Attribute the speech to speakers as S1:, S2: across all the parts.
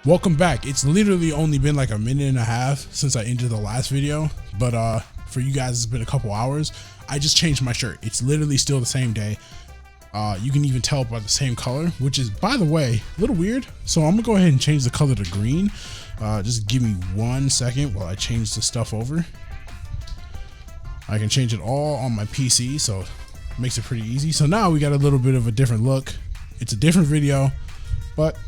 S1: Welcome back. It's literally only been like a minute and a half since I ended the last video, but for you guys it's been a couple hours. I just changed my shirt. It's literally still the same day. You can even tell by the same color, which is, by the way, a little weird. So I'm gonna go ahead and change the color to green. Just give me 1 second while I change the stuff over. I can change it all on my PC, so it makes it pretty easy. So now we got a little bit of a different look. It's a different video, but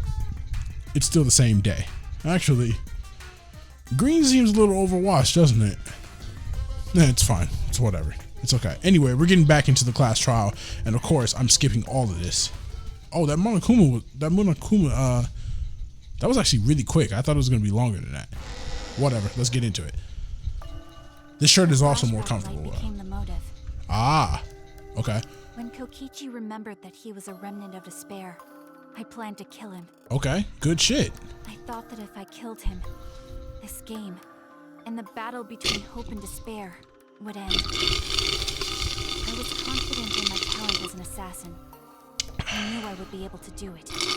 S1: it's still the same day. Actually, green seems a little overwashed, doesn't it? Nah, it's fine. It's whatever. It's okay. Anyway, we're getting back into the class trial, and of course, I'm skipping all of this. Oh, that Monokuma, that was actually really quick. I thought it was going to be longer than that. Whatever. Let's get into it. This shirt is also more comfortable.
S2: Became the motive.
S1: Ah, okay.
S2: When Kokichi remembered that he was a remnant of despair, I planned to kill him.
S1: Okay, good shit.
S2: I thought that if I killed him, this game and the battle between hope and despair would end. I was confident in my talent as an assassin. I knew I would be able to do it.
S3: We've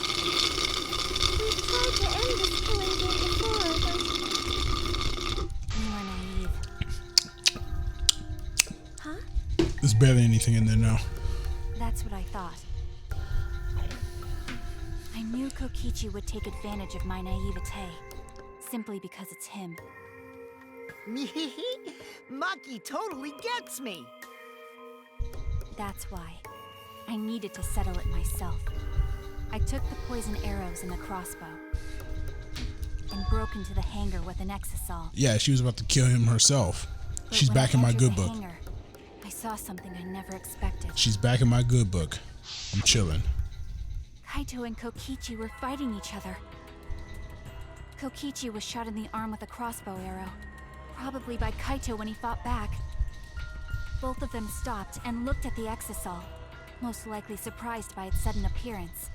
S3: tried to end this killing game before, but...
S2: You were naive.
S3: Huh?
S1: There's barely anything in there now.
S2: That's what I thought. I knew Kokichi would take advantage of my naivete, simply because it's him.
S4: Maki totally gets me!
S2: That's why. I needed to settle it myself. I took the poison arrows and the crossbow, and broke into the hangar with an exisal.
S1: Yeah, she was about to kill him herself.
S2: But
S1: She's
S2: when
S1: back
S2: I
S1: in my
S2: entered
S1: good
S2: the
S1: book.
S2: hangar, I saw something I never expected.
S1: She's back in my good book. I'm chilling.
S2: Kaito and Kokichi were fighting each other. Kokichi was shot in the arm with a crossbow arrow, probably by Kaito when he fought back. Both of them stopped and looked at the exisal, most likely surprised by its sudden appearance.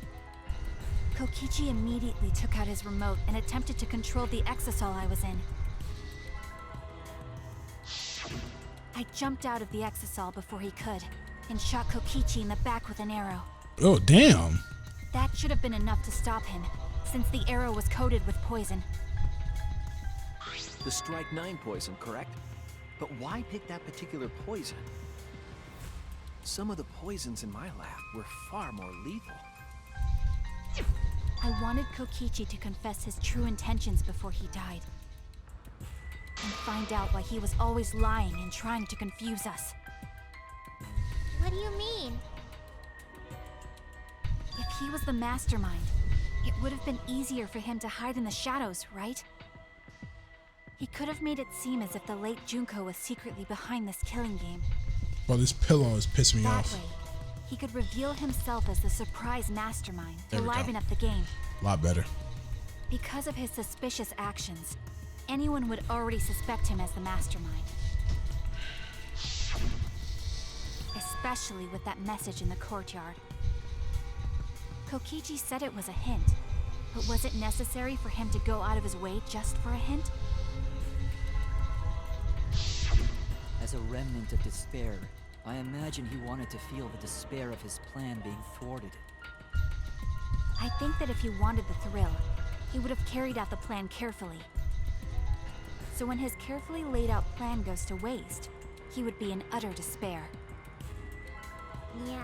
S2: Kokichi immediately took out his remote and attempted to control the exisal I was in. I jumped out of the exisal before he could, and shot Kokichi in the back with an arrow.
S1: Oh, damn.
S2: That should have been enough to stop him, since the arrow was coated with poison.
S5: The Strike 9 poison, correct? But why pick that particular poison? Some of the poisons in my lab were far more lethal.
S2: I wanted Kokichi to confess his true intentions before he died. And find out why he was always lying and trying to confuse us.
S3: What do you mean?
S2: If he was the mastermind, it would have been easier for him to hide in the shadows, right? He could have made it seem as if the late Junko was secretly behind this killing game.
S1: Well, this pillow is pissing me
S2: That
S1: off.
S2: way, he could reveal himself as the surprise mastermind to
S1: There we go.
S2: liven up the game.
S1: A lot better.
S2: Because of his suspicious actions, anyone would already suspect him as the mastermind. Especially with that message in the courtyard. Kokichi said it was a hint, but was it necessary for him to go out of his way just for a hint?
S6: As a remnant of despair, I imagine he wanted to feel the despair of his plan being thwarted.
S2: I think that if he wanted the thrill, he would have carried out the plan carefully. So when his carefully laid out plan goes to waste, he would be in utter despair.
S3: Yeah,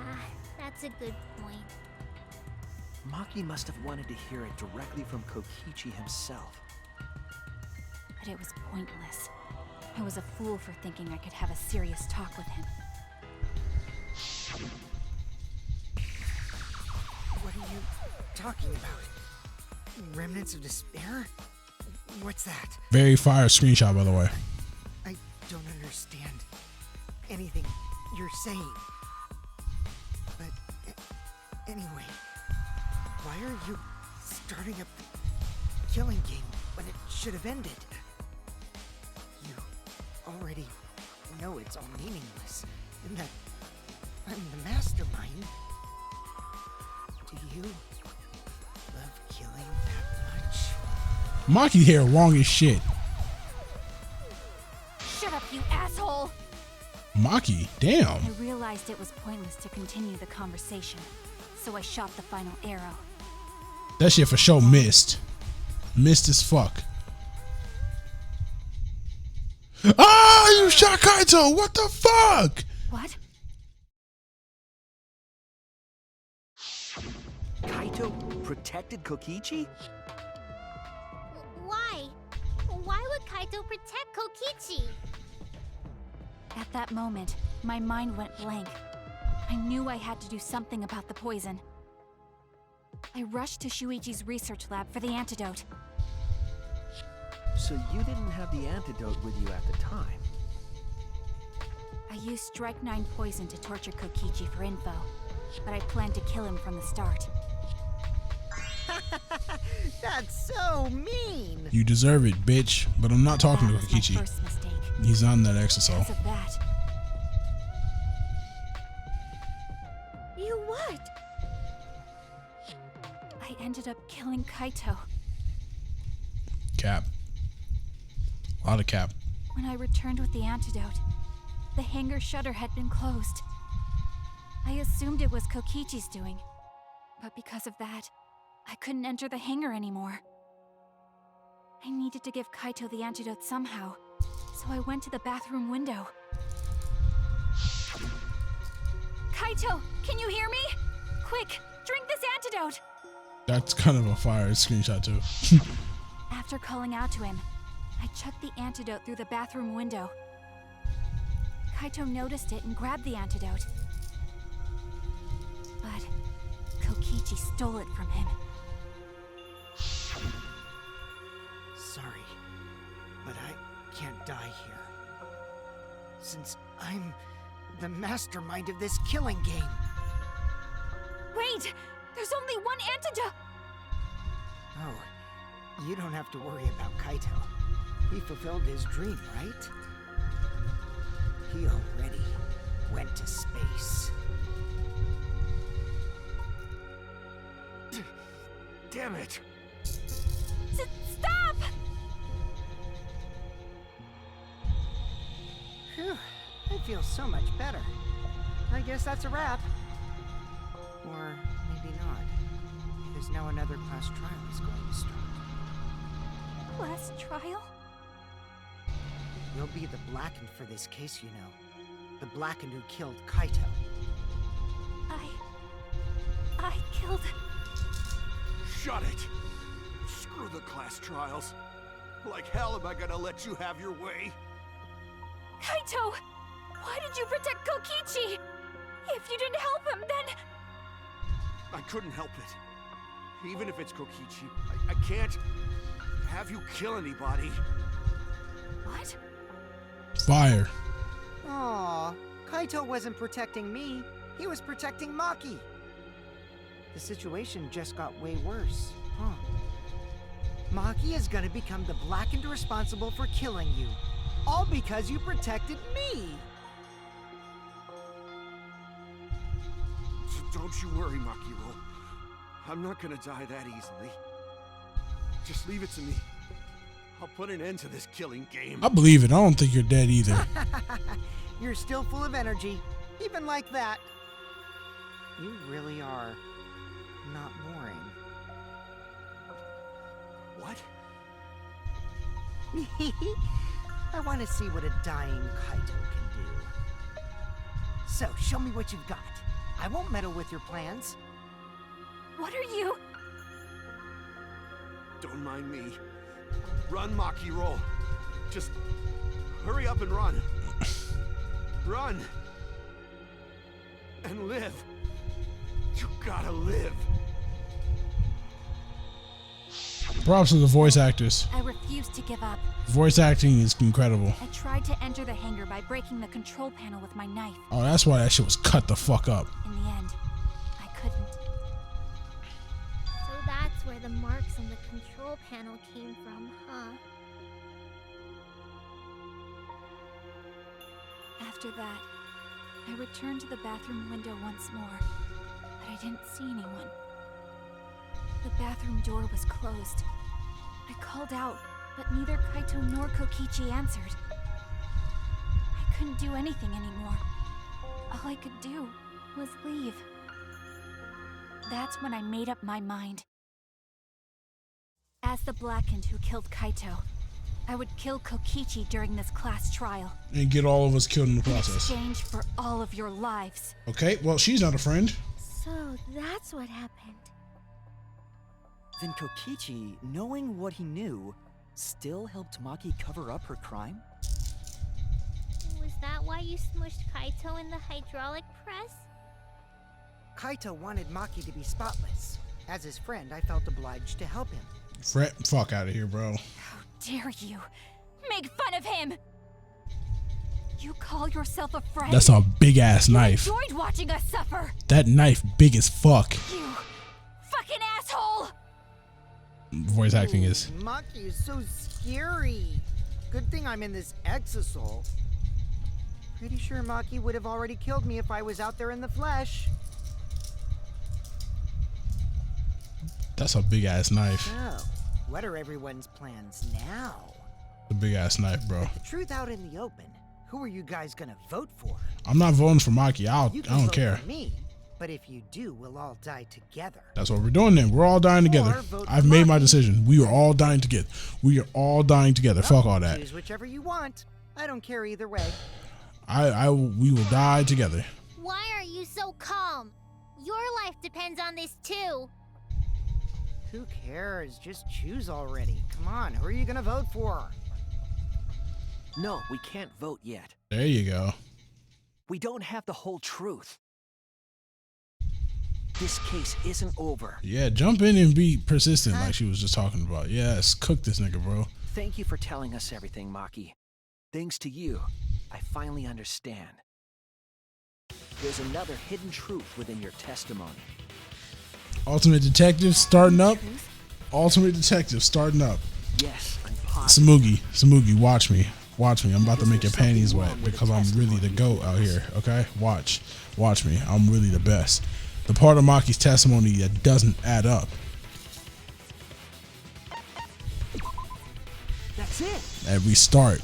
S3: that's a good point.
S5: Maki must have wanted to hear it directly from Kokichi himself.
S2: But it was pointless. I was a fool for thinking I could have a serious talk with him.
S4: What are you talking about? Remnants of despair? What's that?
S1: Very fire screenshot, by the way.
S4: I don't understand anything you're saying. But anyway, why are you starting up the killing game when it should have ended? You already know it's all meaningless, and that I'm the mastermind. Do you love killing that much?
S1: Maki hair long as shit.
S2: Shut up, you asshole!
S1: Maki, damn.
S2: I realized it was pointless to continue the conversation, so I shot the final arrow.
S1: That shit for sure missed. Missed as fuck. Ah, you shot Kaito! What the fuck?
S2: What?
S5: Kaito protected Kokichi?
S3: Why? Why would Kaito protect Kokichi?
S2: At that moment, my mind went blank. I knew I had to do something about the poison. I rushed to Shuichi's research lab for the antidote.
S5: So you didn't have the antidote with you at the time?
S2: I used Strike 9 poison to torture Kokichi for info, but I planned to kill him from the start.
S4: That's so mean!
S1: You deserve it, bitch. But I'm not talking to
S2: That was my
S1: Kokichi.
S2: first mistake.
S1: He's on that exosol.
S2: Because of that,
S3: You what?
S2: I ended up killing Kaito.
S1: Cap. A lot of cap.
S2: When I returned with the antidote, the hangar shutter had been closed. I assumed it was Kokichi's doing, but because of that, I couldn't enter the hangar anymore. I needed to give Kaito the antidote somehow, so I went to the bathroom window. Kaito, can you hear me? Quick, drink this antidote!
S1: That's kind of a fire screenshot too.
S2: After calling out to him, I chucked the antidote through the bathroom window. Kaito noticed it and grabbed the antidote. But Kokichi stole it from him.
S4: Sorry, but I can't die here. Since I'm the mastermind of this killing game.
S2: Wait! There's only one antidote!
S4: Oh, you don't have to worry about Kaito. He fulfilled his dream, right? He already went to space.
S5: Damn it!
S2: Stop!
S4: Phew, I feel so much better. I guess that's a wrap. Or maybe not. Because now another class trial is going to start.
S2: Last trial?
S4: You'll be the Blackened for this case, you know. The Blackened who killed Kaito.
S2: I killed...
S7: Shut it! Screw the class trials. Like hell am I gonna let you have your way?
S2: Kaito! Why did you protect Kokichi? If you didn't help him, then...
S7: I couldn't help it. Even if it's Kokichi, I can't have you kill anybody.
S2: What?
S1: Fire.
S4: Aw, Kaito wasn't protecting me. He was protecting Maki. The situation just got way worse, huh? Maki is gonna become the Blackened responsible for killing you. All because you protected me!
S7: So don't you worry, Makiro. I'm not gonna die that easily. Just leave it to me. I'll put an end to this killing game.
S1: I believe it. I don't think you're dead either.
S4: You're still full of energy, even like that. You really are not boring.
S7: What?
S4: I want to see what a dying Kaito can do. So, show me what you've got. I won't meddle with your plans.
S2: What are you...
S7: Don't mind me. Run, Makiro. Just hurry up and run. Run. And live. You gotta live.
S1: Props to the voice actors.
S2: I refused to give up.
S1: Voice acting is incredible.
S2: I tried to enter the hangar by breaking the control panel with my knife.
S1: Oh, that's why that shit was cut the fuck up.
S2: In the end, I couldn't.
S3: So that's where the marks on the control panel came from, huh?
S2: After that, I returned to the bathroom window once more, but I didn't see anyone. The bathroom door was closed. I called out, but neither Kaito nor Kokichi answered. I couldn't do anything anymore. All I could do was leave. That's when I made up my mind. As the Blackened who killed Kaito, I would kill Kokichi during this class trial.
S1: And get all of us killed in the
S2: In
S1: process.
S2: exchange for all of your lives.
S1: Okay, well, she's not a friend.
S3: So that's what happened.
S6: Then Kokichi, knowing what he knew, still helped Maki cover up her crime?
S3: Was that why you smushed Kaito in the hydraulic press?
S4: Kaito wanted Maki to be spotless. As his friend, I felt obliged to help him.
S1: Fuck out of here, bro.
S2: How dare you make fun of him? You call yourself a friend?
S1: That's a big ass
S2: You
S1: knife.
S2: enjoyed watching us suffer.
S1: That knife big as fuck.
S2: You fucking asshole!
S1: Voice acting is.
S4: Ooh, Maki is so scary. Good thing I'm in this exosol. Pretty sure Maki would have already killed me if I was out there in the flesh.
S1: That's a big ass knife.
S4: So, what are everyone's plans now?
S1: A big ass knife, bro.
S4: The truth out in the open. Who are you guys gonna vote for?
S1: I'm not voting for Maki. I
S4: You can
S1: don't
S4: vote
S1: care.
S4: for me, but if you do, we'll all die together.
S1: That's what we're doing then. We're all dying together.
S4: Or vote
S1: I've
S4: for
S1: made my
S4: Maki.
S1: decision. We are all dying together. We are all dying together. Fuck all that.
S4: Choose whichever you want. I don't care either way.
S1: We will die together.
S3: Why are you so calm? Your life depends on this too.
S4: Who cares? Just choose already. Come on, who are you gonna vote for?
S5: No, we can't vote yet.
S1: There you go.
S5: We don't have the whole truth. This case isn't over.
S1: Yeah, jump in and be persistent like she was just talking about. Yes, cook this nigga, bro.
S5: Thank you for telling us everything, Maki. Thanks to you, I finally understand. There's another hidden truth within your testimony.
S1: Ultimate Detective starting up. Ultimate Detective starting up.
S5: Yes, I'm positive.
S1: Samugi, watch me. Watch me. I'm about to make your panties wet because I'm really the GOAT out here. Okay? Watch me. I'm really the best. The part of Maki's testimony that doesn't add up.
S5: That's it.
S1: And we start.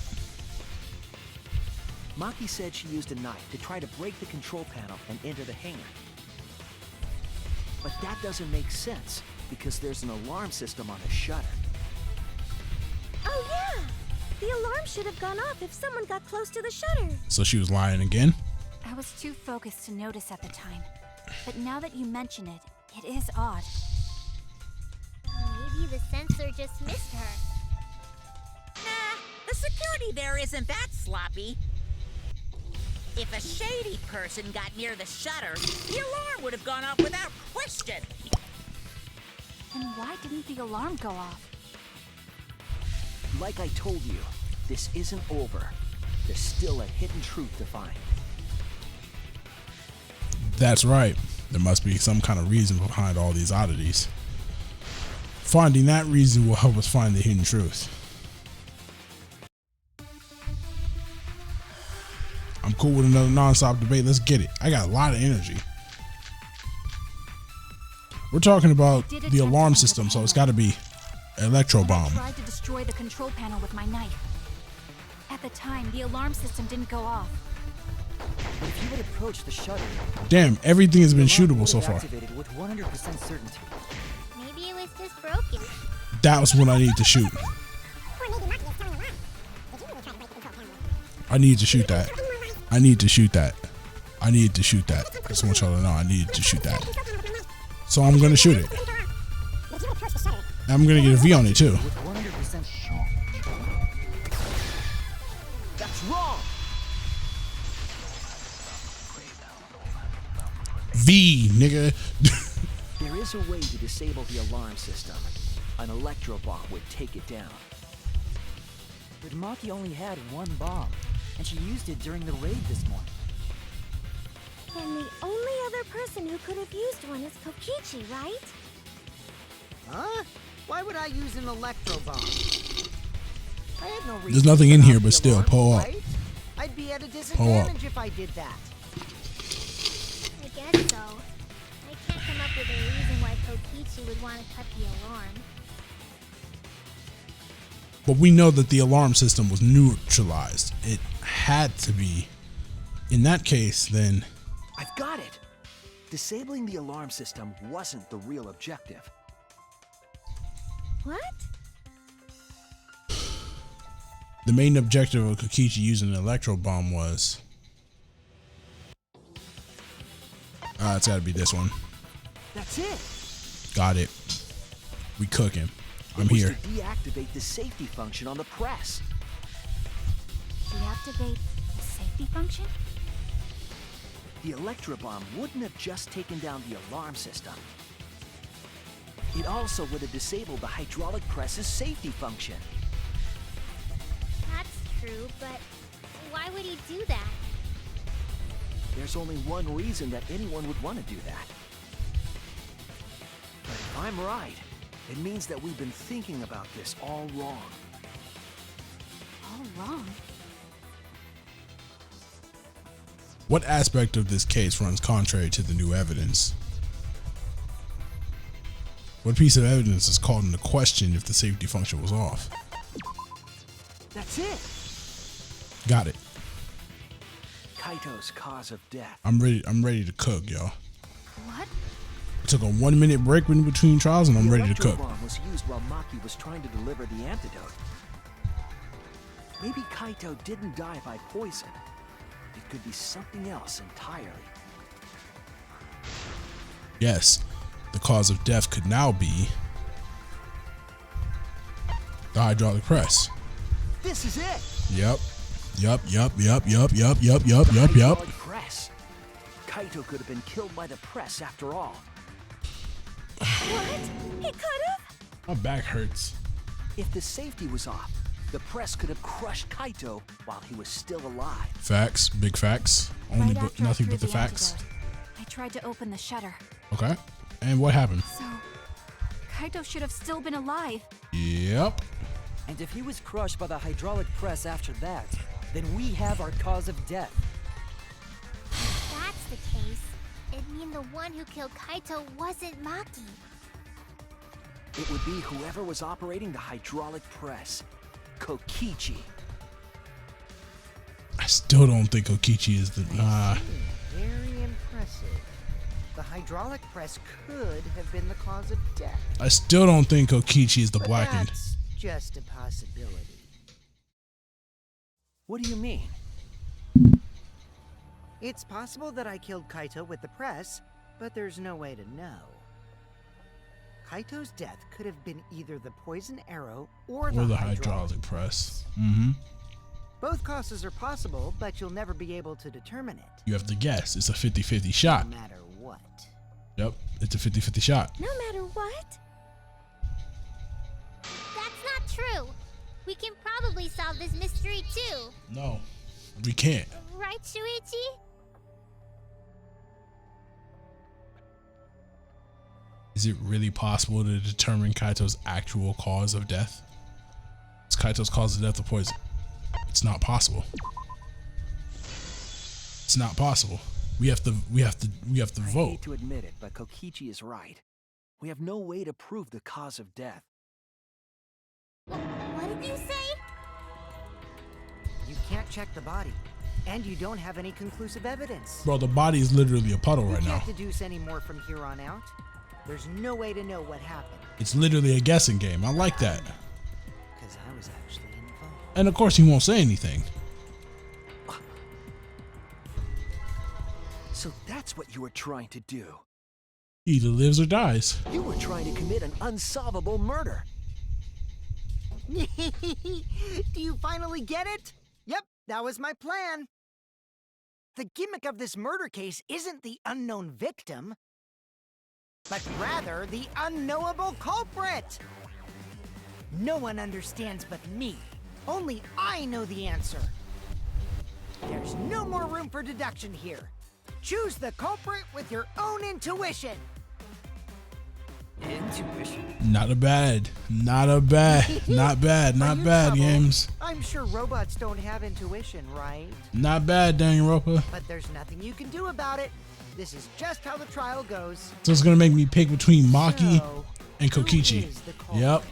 S5: Maki said she used a knife to try to break the control panel and enter the hangar. But that doesn't make sense because there's an alarm system on the shutter.
S3: Oh yeah! The alarm should have gone off if someone got close to the shutter.
S1: So she was lying again?
S2: I was too focused to notice at the time. But now that you mention it, it is odd.
S3: Maybe the sensor just missed her.
S8: Nah, the security there isn't that sloppy. If a shady person got near the shutter, the alarm would have gone off without question.
S2: Then why didn't the alarm go off?
S5: Like I told you, this isn't over. There's still a hidden truth to find.
S1: That's right. There must be some kind of reason behind all these oddities. Finding that reason will help us find the hidden truth. I'm cool with another non-stop debate. Let's get it. I got a lot of energy. We're talking about the alarm system, so it's got to be electro bomb.
S2: I tried to destroy the control panel with my knife. At the time, the alarm system didn't go off.
S6: But if you would approach the shutter,
S1: Damn, everything has been
S6: the alarm
S1: shootable
S6: would
S1: so
S6: have
S1: far.
S6: activated with 100% certainty.
S3: Maybe it was just broken.
S1: That was what I need to shoot.
S3: Or maybe Maki is telling a lie. Did you really try to break the control panel?
S1: I need to shoot that. I need to shoot that. I need to shoot that. I just want y'all to know I need to shoot that. So I'm gonna shoot it. I'm gonna get a V on it too.
S6: With 100% sure.
S5: That's wrong!
S1: V, nigga.
S5: There is a way to disable the alarm system. An electro bomb would take it down.
S6: But Maki only had one bomb, and she used it during the raid this morning.
S3: And the only other person who could have used one is Kokichi, right?
S4: Huh? Why would I use an electro bomb? I had no reason
S1: There's nothing
S4: to
S1: in
S4: turn
S1: here
S4: off
S1: but
S4: the
S1: still,
S4: alarm,
S1: pull up.
S4: right? I'd be at a disadvantage if I did that.
S3: I guess so. I can't come up with a reason why Kokichi would want to cut the alarm.
S1: But we know that the alarm system was neutralized. It had to be. In that case, then
S5: I've got it! Disabling the alarm system wasn't the real objective.
S3: What?
S1: The main objective of Kokichi using an electro bomb was... it's gotta be this one.
S5: That's it.
S1: Got it. We cooking. I'm
S5: It was
S1: here.
S5: to deactivate the safety function on the press.
S2: Deactivate the safety function?
S5: The electro bomb wouldn't have just taken down the alarm system. It also would have disabled the hydraulic press's safety function.
S3: That's true, but why would he do that?
S5: There's only one reason that anyone would want to do that. But if I'm right, it means that we've been thinking about this all wrong.
S2: All wrong.
S1: What aspect of this case runs contrary to the new evidence? What piece of evidence is called into question if the safety function was off?
S5: That's it.
S1: Got it.
S5: Kaito's cause of death.
S1: I'm ready to cook, y'all.
S2: What?
S1: I took a 1 minute break in between trials and I'm
S5: The
S1: ready to
S5: electro
S1: cook.
S5: bomb was used while Maki was trying to deliver the antidote. Maybe Kaito didn't die by poison. It could be something else entirely.
S1: Yes, the cause of death could now be the hydraulic press.
S5: This is it.
S1: Yep. Yup.
S5: Hydraulic press. Kaito could have been killed by the press after all.
S2: What? He could have?
S1: My back hurts.
S5: If the safety was off, the press could have crushed Kaito while he was still alive.
S1: Facts, big facts. Only
S2: Right
S1: but
S2: after I
S1: nothing
S2: threw
S1: but the
S2: the
S1: facts.
S2: antidote, I tried to open the shutter.
S1: Okay. And what happened?
S2: So, Kaito should have still been alive.
S1: Yep.
S6: And if he was crushed by the hydraulic press after that, then we have our cause of death.
S3: If that's the case, it'd mean the one who killed Kaito wasn't Maki.
S5: It would be whoever was operating the hydraulic press. Kokichi.
S1: I still don't think Kokichi is the
S4: Very impressive. The hydraulic press could have been the cause of death.
S1: I still don't think Kokichi is the
S4: But
S1: blackened.
S4: that's just a possibility.
S5: What do you mean?
S4: It's possible that I killed Kaito with the press, but there's no way to know. Kaito's death could have been either the poison arrow or the
S1: hydraulic press. Mm-hmm.
S4: Both causes are possible, but you'll never be able to determine it.
S1: You have to guess. It's a 50-50 shot.
S4: No matter what.
S1: Yep. It's a 50-50 shot.
S2: No matter what?
S3: That's not true. We can probably solve this mystery too.
S1: No, we can't.
S3: Right, Shuichi?
S1: Is it really possible to determine Kaito's actual cause of death? Is Kaito's cause of death the poison? It's not possible. It's not possible. We have to
S5: I
S1: vote.
S5: hate to admit it, but Kokichi is right. We have no way to prove the cause of death.
S3: What did you say?
S4: You can't check the body, and you don't have any conclusive evidence.
S1: Bro, the body is literally a puddle
S4: You
S1: right now.
S4: can't deduce any more from here on out. There's no way to know what happened,
S1: It's literally a guessing game. I like that.
S4: because I was actually involved.
S1: And of course he won't say anything.
S5: So that's what you were trying to do.
S1: He either lives or dies.
S5: You were trying to commit an unsolvable murder.
S4: Do you finally get it? Yep, that was my plan. The gimmick of this murder case isn't the unknown victim, but rather the unknowable culprit. No one understands but me. Only I know the answer. There's no more room for deduction here. Choose the culprit with your own intuition.
S6: Intuition?
S1: Not bad. Not bad. Not bad.
S4: Are
S1: Not
S4: you
S1: bad,
S4: troubled?
S1: games.
S4: I'm sure robots don't have intuition, right?
S1: Not bad, Danganronpa.
S4: But there's nothing you can do about it. This is just how the trial goes.
S1: So it's gonna make me pick between Maki
S4: So,
S1: and
S4: who
S1: Kokichi.
S4: is the culprit?
S1: Yep.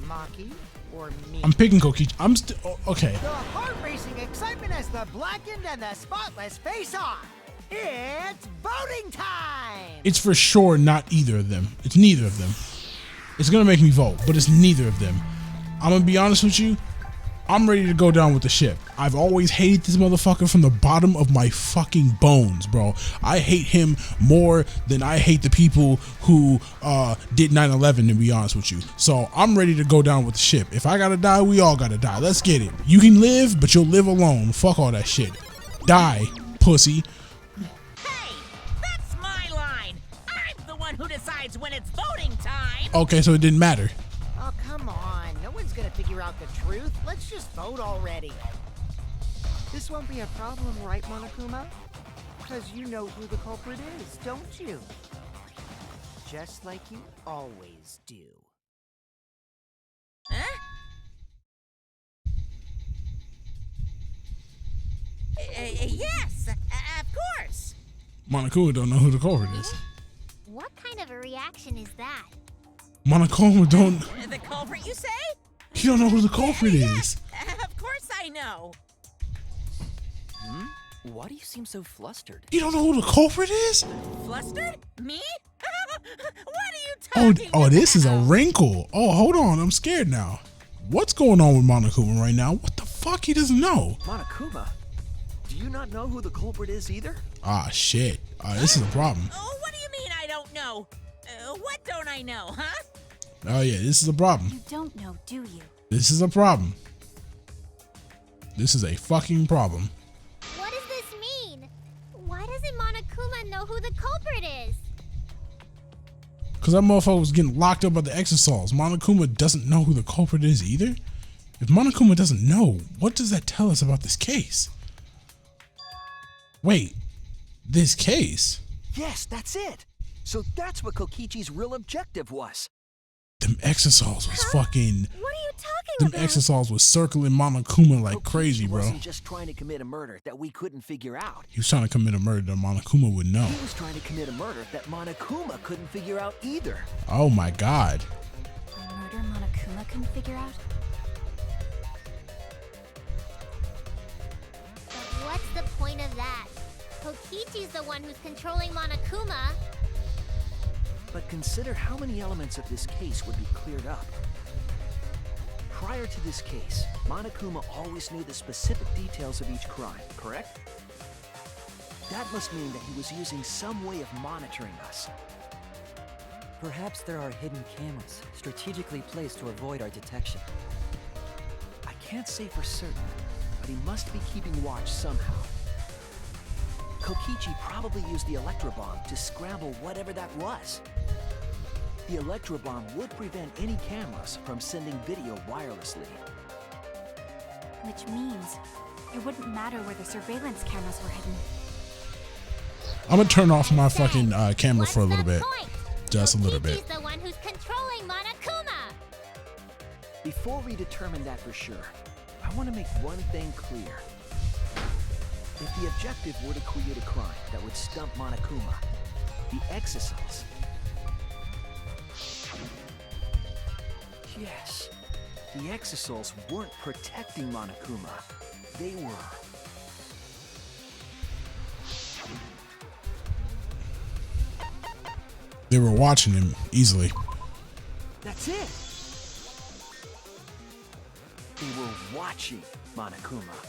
S4: Maki or me?
S1: I'm picking Kokichi. I'm still okay.
S4: The heart-racing excitement as the blackened and the spotless face off. It's voting time!
S1: It's for sure not either of them. It's neither of them. It's gonna make me vote, but it's neither of them. I'm gonna be honest with you. I'm ready to go down with the ship. I've always hated this motherfucker from the bottom of my fucking bones, bro. I hate him more than I hate the people who did 9/11, to be honest with you. So I'm ready to go down with the ship. If I gotta die, we all gotta die. Let's get it. You can live, but you'll live alone. Fuck all that shit. Die, pussy.
S8: Hey, that's my line. I'm the one who decides when it's voting time.
S1: Okay, so it didn't matter.
S4: Oh, come on. No one's gonna figure out the truth. Let's just vote already. This won't be a problem, right, Monokuma? Because you know who the culprit is, don't you? Just like you always do.
S8: Huh? Yes, of course.
S1: Monokuma don't know who the culprit is.
S3: What kind of a reaction is that?
S1: Monokuma don't.
S8: The culprit, you say?
S1: He don't know who the culprit is.
S8: Of course I know.
S6: Why do you seem so flustered?
S1: You don't know who the culprit is?
S8: Flustered? Me? What are you talking
S1: Oh, this is a
S8: about?
S1: wrinkle. Oh, hold on. I'm scared now. What's going on with Monokuma right now? What the fuck? He doesn't know.
S5: Monokuma, do you not know who the culprit is either?
S1: Ah, shit. This is a problem.
S8: Oh, what do you mean I don't know? What don't I know, huh?
S1: Oh, yeah. This is a problem.
S2: You don't know, do you?
S1: This is a problem. This is a fucking problem.
S3: What does this mean? Why doesn't Monokuma know who the culprit is?
S1: Because that motherfucker was getting locked up by the Exosols. Monokuma doesn't know who the culprit is either? If Monokuma doesn't know, what does that tell us about this case? Wait, this case?
S5: Yes, that's it. So that's what Kokichi's real objective was.
S1: Them Exosols was fucking...
S3: What are you talking
S1: Them
S3: about?
S1: Exosols was circling Monokuma like
S5: Kokichi
S1: crazy, bro.
S5: wasn't just trying to commit a murder that we couldn't figure out.
S1: He was trying to commit a murder that Monokuma would know.
S5: He was trying to commit a murder that Monokuma couldn't figure out either.
S1: Oh my god.
S2: A murder Monokuma couldn't figure out?
S3: But what's the point of that? Kokichi's the one who's controlling Monokuma.
S5: But consider how many elements of this case would be cleared up. Prior to this case, Monokuma always knew the specific details of each crime, correct? That must mean that he was using some way of monitoring us.
S6: Perhaps there are hidden cameras strategically placed to avoid our detection.
S5: I can't say for certain, but he must be keeping watch somehow. Kokichi probably used the Electrobomb to scramble whatever that was. The Electrobomb would prevent any cameras from sending video wirelessly.
S2: Which means it wouldn't matter where the surveillance cameras were hidden.
S1: I'm gonna turn off my fucking camera
S3: What's
S1: for a little
S3: the
S1: bit.
S3: point?
S1: Just a little bit.
S3: Kokichi's the one who's controlling Monokuma.
S5: Before we determine that for sure, I want to make one thing clear. If the objective were to create a crime that would stump Monokuma, the Exosols... Yes, the Exosols weren't protecting Monokuma. They were...
S1: They were watching him easily.
S5: That's it! They were watching Monokuma.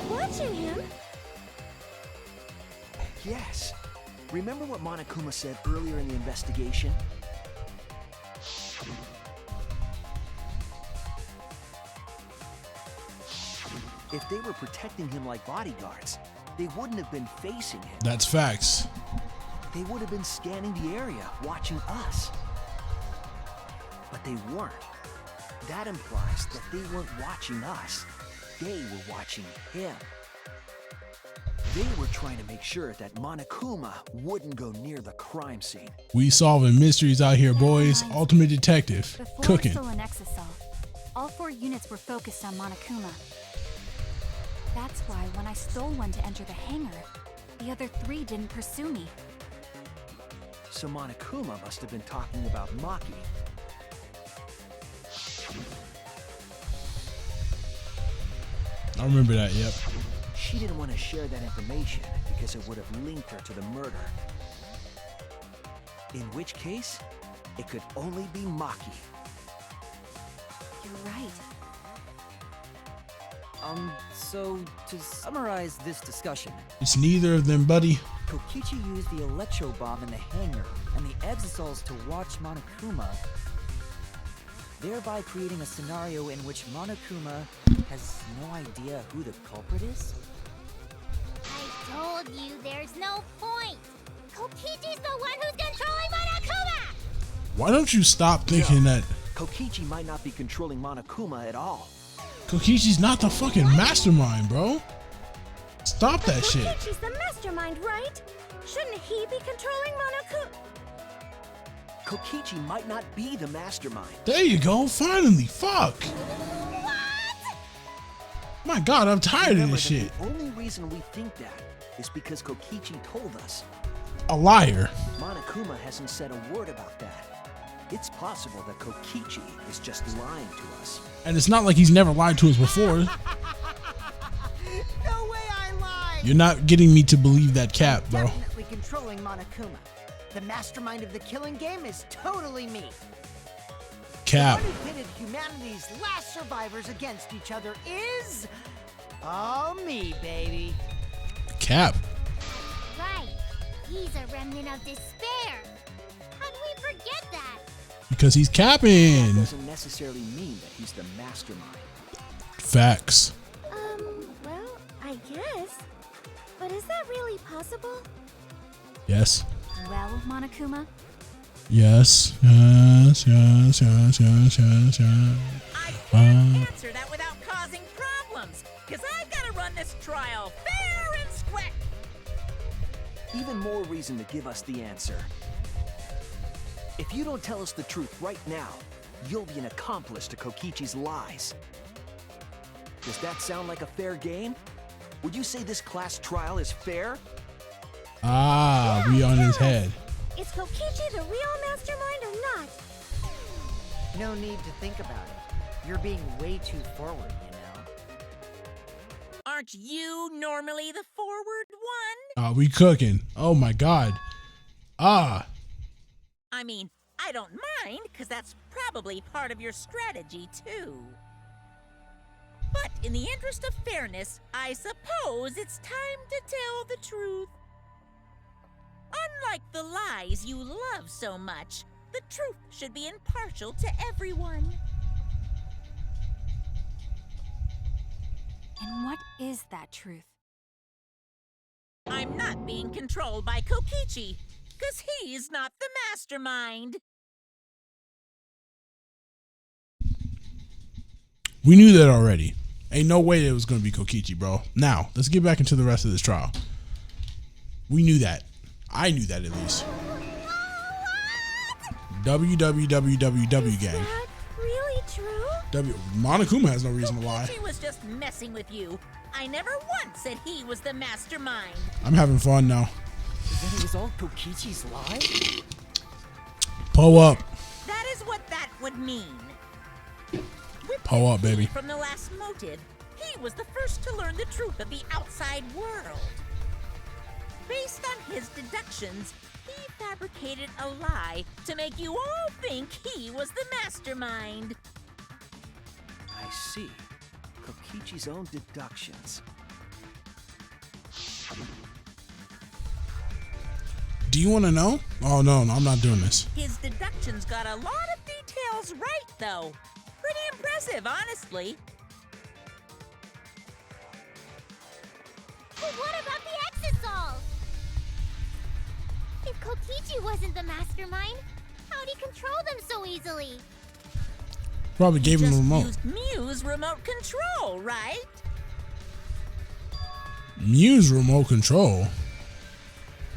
S3: Watching him?
S5: Yes. Remember what Monokuma said earlier in the investigation? If they were protecting him like bodyguards, they wouldn't have been facing him.
S1: That's facts.
S5: They would have been scanning the area, watching us. But they weren't. That implies that they weren't watching us. They were watching him. They were trying to make sure that Monokuma wouldn't go near the crime scene.
S1: We solving mysteries out here, boys. Ultimate detective.
S2: Before
S1: Cooking.
S2: I stole an Exosol, all 4 units were focused on Monokuma. That's why when I stole one to enter the hangar, the other 3 didn't pursue me.
S5: So Monokuma must have been talking about Maki.
S1: I remember that, yep.
S5: She didn't want to share that information because it would have linked her to the murder. In which case, it could only be Maki.
S2: You're right.
S6: So to summarize this discussion,
S1: It's neither of them, buddy.
S6: Kokichi used the electro bomb in the hangar and the exosols to watch Monokuma, thereby creating a scenario in which Monokuma has no idea who the culprit is?
S3: I told you there's no point. Kokichi's the one who's controlling Monokuma!
S1: Why don't you stop thinking that
S5: Kokichi might not be controlling Monokuma at all.
S1: Kokichi's not the fucking mastermind, bro? Stop that shit.
S3: Kokichi's the mastermind, right? Shouldn't he be controlling Monokuma?
S5: Kokichi might not be the mastermind.
S1: There you go. Finally. Fuck.
S3: What?
S1: My God, I'm tired of
S5: Remember
S1: this
S5: that
S1: shit.
S5: The only reason we think that is because Kokichi told us.
S1: A liar.
S5: Monokuma hasn't said a word about that. It's possible that Kokichi is just lying to us.
S1: And it's not like he's never lied to us before.
S4: No way I lied!
S1: You're not getting me to believe that cap, bro.
S4: Definitely controlling Monokuma. The mastermind of the killing game is totally me.
S1: Cap.
S4: The one who pitted humanity's last survivors against each other is... oh, me, baby.
S1: Cap.
S3: Right. He's a remnant of despair. How do we forget that?
S1: Because he's capping.
S5: Doesn't necessarily mean that he's the mastermind.
S1: Facts.
S3: Well, I guess. But is that really possible?
S1: Yes.
S2: Well, Monokuma,
S1: Yes. Yes. Yes. Yes. Yes. Yes. Yes.
S8: I can't answer that without causing problems, because I've got to run this trial fair and square.
S5: Even more reason to give us the answer. If you don't tell us the truth right now, you'll be an accomplice to Kokichi's lies. Does that sound like a fair game? Would you say this class trial is fair?
S1: Ah, we on his head.
S3: Is Kokichi the real mastermind or not?
S4: No need to think about it. You're being way too forward, you know.
S8: Aren't you normally the forward one?
S1: Ah, we cooking. Oh my God. Ah.
S8: I mean, I don't mind, because that's probably part of your strategy, too. But in the interest of fairness, I suppose it's time to tell the truth. Unlike the lies you love so much, the truth should be impartial to everyone.
S2: and what is that truth?
S8: I'm not being controlled by Kokichi, because he's not the mastermind.
S1: We knew that already. Ain't no way it was going to be Kokichi, bro. Now, let's get back into the rest of this trial. We knew that. I knew that at least. WWWWW gang.
S3: Is that really true?
S1: Monokuma has no reason to lie.
S8: Kokichi was just messing with you. I never once said he was the mastermind.
S1: I'm having fun now.
S6: Then it was all Kokichi's lie?
S1: Pull up.
S8: That is what that would mean. With
S1: Pull up,
S8: the key
S1: baby.
S8: From the last motive, he was the first to learn the truth of the outside world. Based on his deductions, he fabricated a lie to make you all think he was the mastermind.
S5: I see. Kokichi's own deductions.
S1: Do you want to know? Oh, no, I'm not doing this.
S8: His deductions got a lot of details right, though. Pretty impressive, honestly.
S3: But what about the Exisol? If Kokichi wasn't the mastermind, how'd he control them so easily?
S1: Probably gave him a
S8: Just
S1: remote.
S8: used Mew's remote control, right?
S1: Mew's remote control?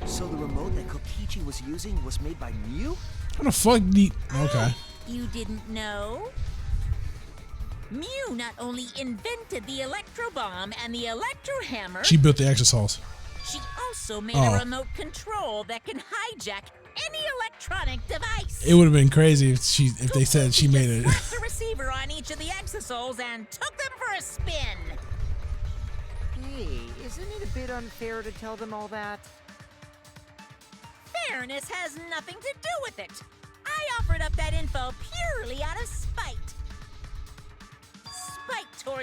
S5: So the remote that Kokichi was using was made by Mew?
S1: How the fuck did Okay.
S8: You didn't know? Mew not only invented the electro bomb and the electro hammer,
S1: She built the exosols.
S8: she also made
S1: Oh.
S8: a remote control that can hijack any electronic device.
S1: It would have been crazy if they said she made it.
S8: Slapped the receiver on each of the exosols and took them for a spin.
S4: Hey, isn't it a bit unfair to tell them all that?
S8: Fairness has nothing to do with it. I offered up that info purely out of spite. Spite toward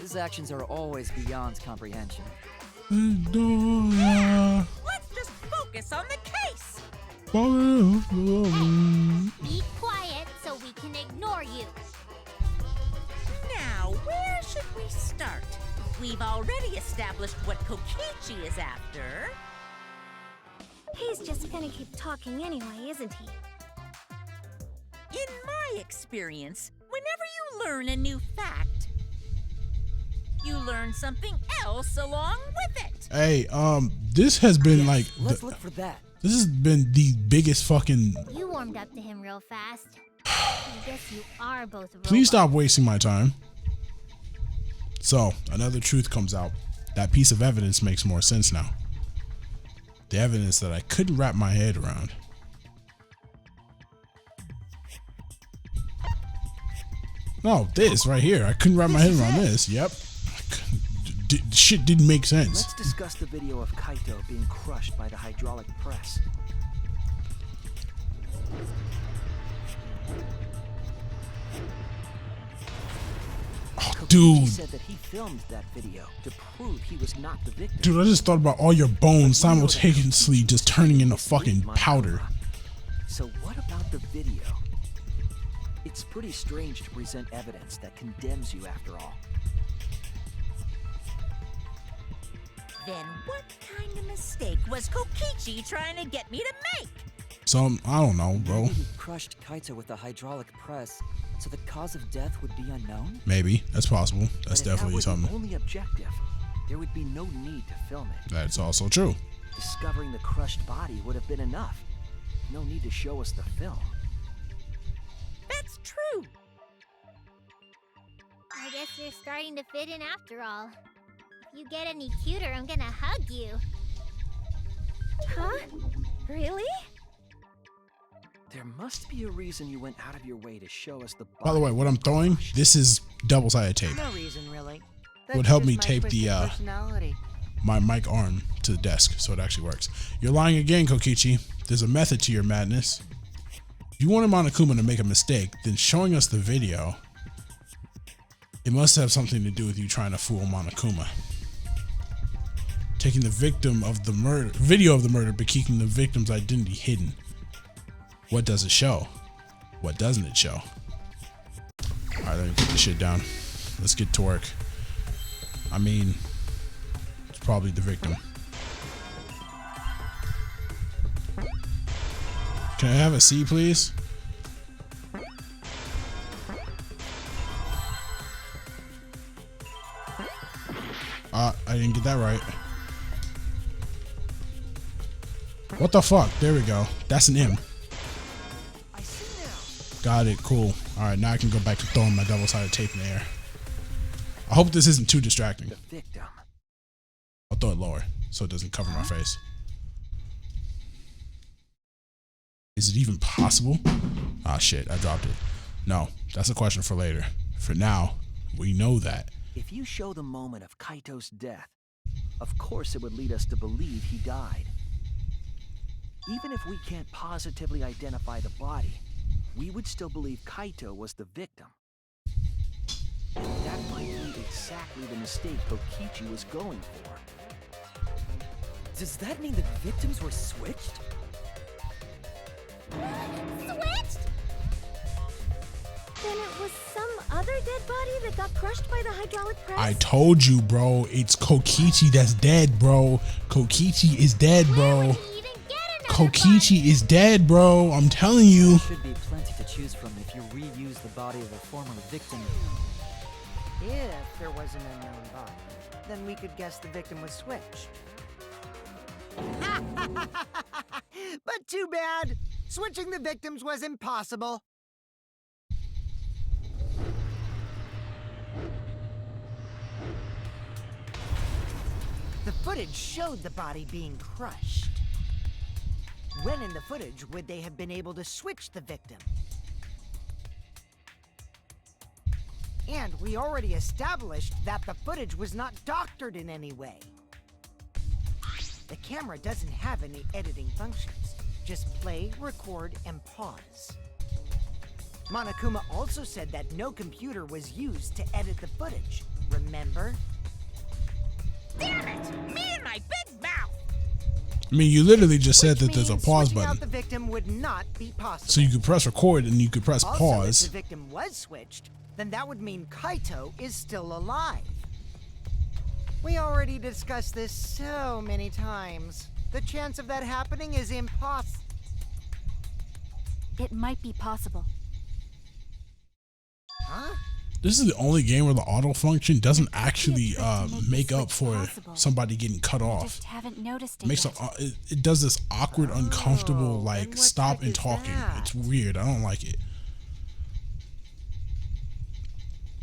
S6: His actions are always beyond comprehension.
S8: Let's just focus on the case.
S3: Be quiet so we can ignore you.
S8: Now, where should we start? We've already established what Kokichi is after.
S3: He's just gonna keep talking anyway, isn't he?
S8: In my experience, whenever you learn a new fact, you learn something else along with it.
S1: Hey, this has been like
S6: Let's look for that.
S1: this has been the biggest fucking.
S3: You warmed up to him real fast. I guess you are both robots.
S1: Please stop wasting my time. So another truth comes out. That piece of evidence makes more sense now. The evidence that I couldn't wrap my head around. No, this right here. I couldn't wrap my head around this. Yep. Shit didn't make sense.
S5: Let's discuss the video of Kaito being crushed by the hydraulic press.
S1: Oh,
S5: Kokichi
S1: dude.
S5: said that he filmed that video to prove he was not the victim.
S1: Dude, I just thought about all your bones simultaneously just turning into fucking powder.
S5: So what about the video? It's pretty strange to present evidence that condemns you after all.
S8: Then what kind of mistake was Kokichi trying to get me to make?
S1: So, I don't know, bro.
S6: Maybe he crushed Kaito with a hydraulic press, so the cause of death would be unknown?
S1: Maybe. That's possible. That's
S5: But if
S1: definitely
S5: that was
S1: something.
S5: the only objective, there would be no need to film it.
S1: That's also true.
S5: Discovering the crushed body would have been enough. No need to show us the film.
S8: That's true.
S3: I guess you're starting to fit in after all. If you get any cuter, I'm gonna hug you. Huh? Really?
S5: There must be a reason you went out of your way to show us the body.
S1: By the way, what I'm throwing, this is double-sided tape.
S4: No reason, really.
S1: Would help
S4: That's
S1: me
S4: just my
S1: tape the,
S4: twisted personality.
S1: my mic arm to the desk so it actually works. You're lying again, Kokichi. There's a method to your madness. If you wanted Monokuma to make a mistake, then showing us the video, it must have something to do with you trying to fool Monokuma. Taking the victim of the murder, video of the murder, but keeping the victim's identity hidden. What does it show? What doesn't it show? Alright, let me put this shit down. Let's get to work. I mean, it's probably the victim. Can I have a C, please? I didn't get that right. What the fuck? There we go. That's an M.
S5: I see now.
S1: Got it. Cool. Alright, now I can go back to throwing my double-sided tape in the air. I hope this isn't too distracting.
S5: The victim.
S1: I'll throw it lower so it doesn't cover my face. Is it even possible? Ah, shit, I dropped it. No, that's a question for later. For now, we know that.
S5: If you show the moment of Kaito's death, of course it would lead us to believe he died. Even if we can't positively identify the body, we would still believe Kaito was the victim. And that might be exactly the mistake Kokichi was going for.
S6: Does that mean the victims were switched?
S3: Switched? Then it was some other dead body that got crushed by the hydraulic press?
S1: I told you, bro. It's Kokichi that's dead, bro. Kokichi is dead,
S3: Where
S1: bro.
S3: would he even get another
S1: Kokichi
S3: body?
S1: is dead, bro. I'm telling you.
S6: There should be plenty to choose from if you reuse the body of a former victim.
S4: If there was an unknown body, then we could guess the victim was switched. But too bad. Switching the victims was impossible. The footage showed the body being crushed. When in the footage would they have been able to switch the victim? And we already established that the footage was not doctored in any way. The camera doesn't have any editing functions. Just play, record, and pause. Monokuma also said that no computer was used to edit the footage. remember?
S8: Damn it! Me and my big mouth!
S1: I mean, you literally just said
S4: Which
S1: that there's a
S4: means
S1: pause
S4: switching out
S1: button.
S4: the victim would not be possible.
S1: So you could press record and you could press
S4: Also,
S1: pause.
S4: if the victim was switched, then that would mean Kaito is still alive. We already discussed this so many times. The chance of that happening is impossible.
S2: It might be possible.
S4: Huh?
S1: This is the only game where the auto function doesn't
S2: There could be a
S1: actually
S2: trick to make the
S1: make up
S2: switch
S1: for
S2: possible.
S1: somebody getting cut
S2: I
S1: off.
S2: just haven't noticed it
S1: Makes
S2: yet.
S1: it does this awkward, uncomfortable,
S4: then
S1: like
S4: what
S1: stop
S4: trick
S1: and
S4: is
S1: talking.
S4: that?
S1: It's weird. I don't like it.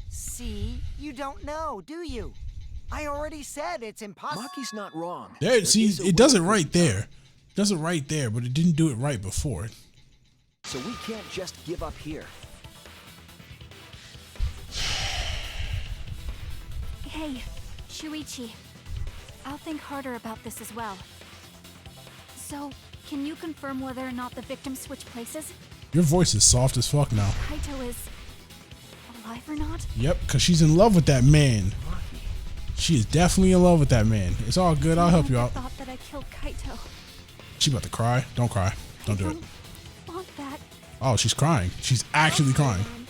S4: See? You don't know, do you? I already said it's impossible.
S5: Maki's not wrong.
S1: There, see,
S5: is a
S1: it does
S5: way
S1: it
S5: for
S1: right
S5: it to be done.
S1: there. It does it right there, but it didn't do it right before.
S5: So we can't just give up here.
S2: Hey, Shuichi. I'll think harder about this as well. So, can you confirm whether or not the victims switch places?
S1: Your voice is soft as fuck now.
S2: Kaito is alive or not?
S1: Yep, because she's in love with that man.
S5: Maki.
S1: She is definitely in love with that man. It's all good. I'll help you out.
S2: I thought that I killed Kaito.
S1: She about to cry. Don't cry. Don't do it.
S2: I want that.
S1: Oh, she's crying. She's actually
S3: Okay,
S1: crying.
S3: then.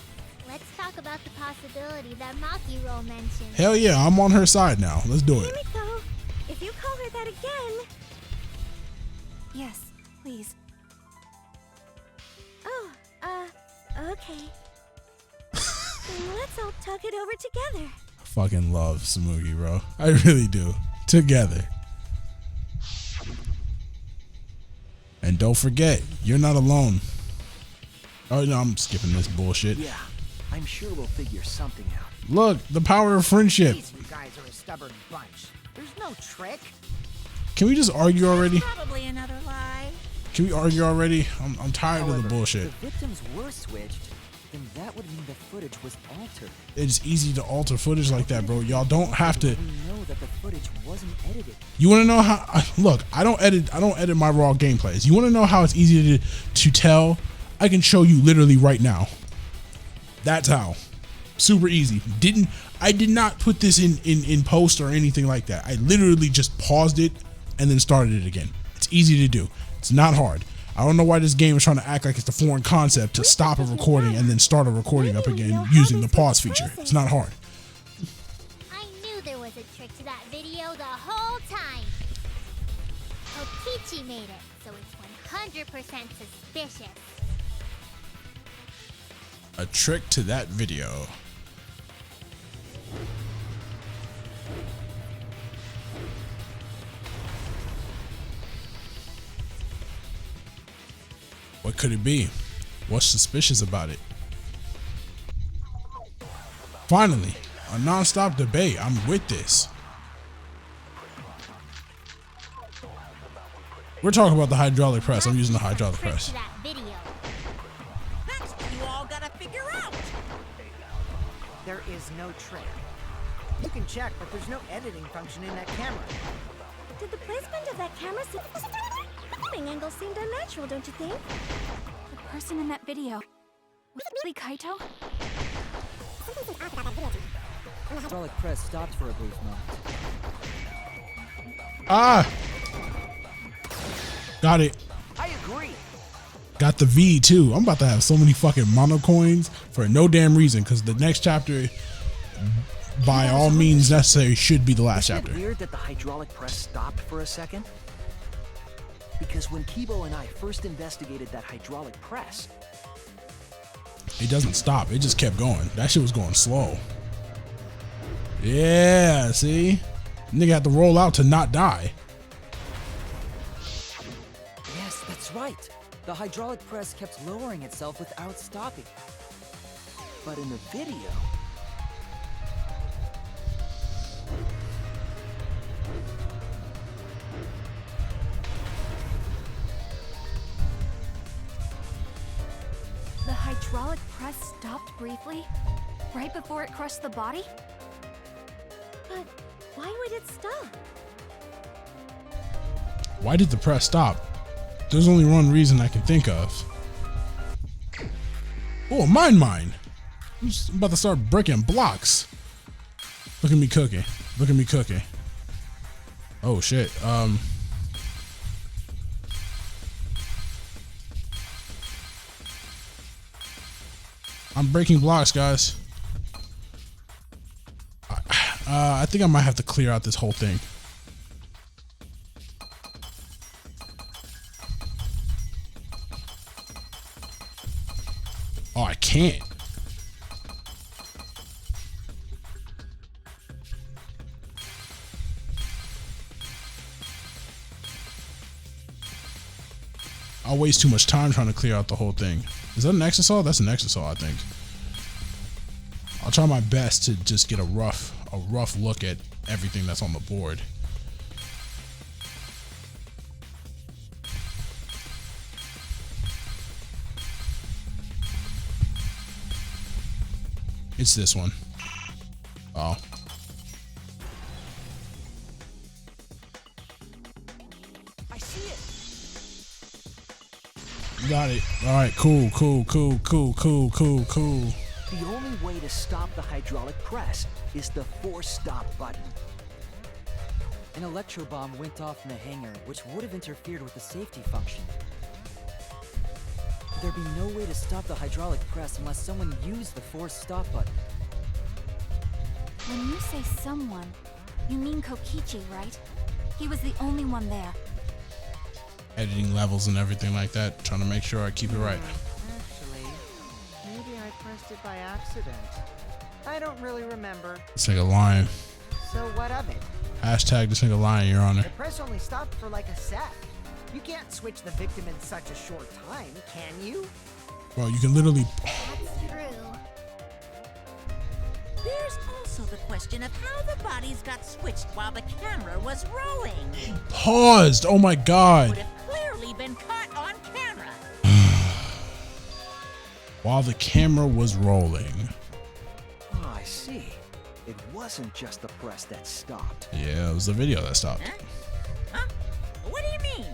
S3: Let's talk about the possibility that Maki-ro mentioned.
S1: Hell yeah, I'm on her side now. Let's do it.
S3: Himiko, if you call her that again...
S2: Yes, please.
S3: Oh, okay. Then let's all talk it over together.
S1: Fucking love Samugi, bro. I really do. Together. And don't forget, you're not alone. Oh no, I'm skipping this bullshit.
S5: Yeah, I'm sure we'll figure something out.
S1: Look, the power of friendship.
S4: These you guys are a stubborn bunch. There's no trick.
S1: Can we just argue already?
S8: Probably another lie.
S1: Can we argue already? I'm tired of
S6: However,
S1: the bullshit.
S6: if the victims were switched, then that would mean the footage was altered.
S1: It's easy to alter footage like that, bro. Y'all don't have to.
S6: We know that the footage wasn't edited.
S1: You want to know how? Look, I don't edit my raw gameplays. You want to know how it's easy to tell? I can show you literally right now. That's how. Super easy. I did not put this in post or anything like that. I literally just paused it and then started it again. It's easy to do. It's not hard. I don't know why this game is trying to act like it's a foreign concept to stop a recording and then start a recording up again using the pause feature. It's not hard.
S3: I knew there was a trick to that video the whole time. Kokichi made it, so it's 100% suspicious.
S1: A trick to that video. What could it be? What's suspicious about it? Finally, a non-stop debate. I'm with this. We're talking about the hydraulic press. I'm using the hydraulic
S3: Trick
S1: press.
S3: to that video.
S8: That's what you all gotta figure out.
S4: There is no trick. You can check, but there's no editing function in that camera.
S3: Did the placement of that camera angle seemed unnatural, don't you think?
S2: The person in that video. Was it really Kaito?
S6: Hydraulic press stopped for a brief moment.
S1: Ah! Got it.
S5: I agree.
S1: Got the V too. I'm about to have so many fucking mono coins for no damn reason, because the next chapter, by all means necessary, should be the last
S5: Isn't
S1: chapter.
S5: it weird that the hydraulic press stopped for a second? Because when Kibo and I first investigated that hydraulic press,
S1: It doesn't stop. It just kept going. That shit was going slow. Yeah, see? Nigga had to roll out to not die.
S6: Yes, that's right. The hydraulic press kept lowering itself without stopping.
S5: but in the video,
S2: The hydraulic press stopped briefly, right before it crushed the body?
S3: But why would it stop?
S1: Why did the press stop? There's only one reason I can think of. Oh, mine. I'm just about to start breaking blocks. Look at me cooking. Look at me cooking. Oh shit. I'm breaking blocks, guys. I think I might have to clear out this whole thing. Oh, I can't. I'll waste too much time trying to clear out the whole thing. Is that an exisal? That's an exisal, I think. I'll try my best to just get a rough look at everything that's on the board. It's this one. Oh.
S5: I see it.
S1: Got it. All right, cool.
S5: The only way to stop the hydraulic press is the force stop button.
S6: An electro bomb went off in the hangar, which would have interfered with the safety function. There'd be no way to stop the hydraulic press unless someone used the force stop button.
S2: When you say someone, you mean Kokichi, right? He was the only one there.
S1: Editing levels and everything like that, trying to make sure I keep it right.
S4: Actually, maybe I pressed it by accident. I don't really remember.
S1: This nigga lying.
S4: So what of it?
S1: Hashtag this nigga lying, Your Honor.
S4: The press only stopped for like a sec. You can't switch the victim in such a short time, can you?
S1: Bro, you can literally...
S3: That's true.
S8: There's also the question of how the bodies got switched while the camera was rolling.
S1: Paused! Oh my
S8: Would
S1: god!
S8: have clearly been caught on camera.
S1: While the camera was rolling.
S5: Oh, I see. It wasn't just the press that stopped.
S1: Yeah, it was the video that stopped.
S8: Huh? What do you mean?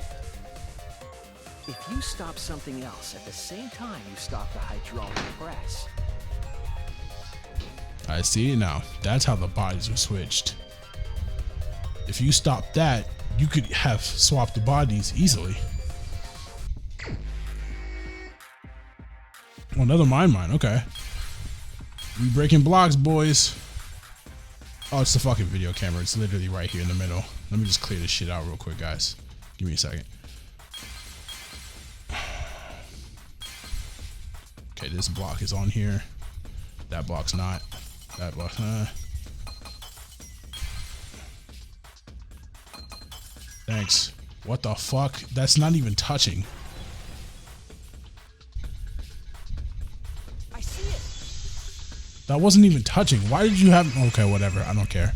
S5: If you stop something else at the same time you stop the hydraulic press.
S1: I see it now. That's how the bodies were switched. If you stop that, you could have swapped the bodies easily. Oh, another mine. Okay. We breaking blocks, boys. Oh, it's the fucking video camera. It's literally right here in the middle. Let me just clear this shit out real quick, guys. Give me a second. Okay, this block is on here. That block's not. That block, Thanks. What the fuck? That's not even touching.
S5: I see it.
S1: That wasn't even touching. Why did you have... Okay, whatever. I don't care.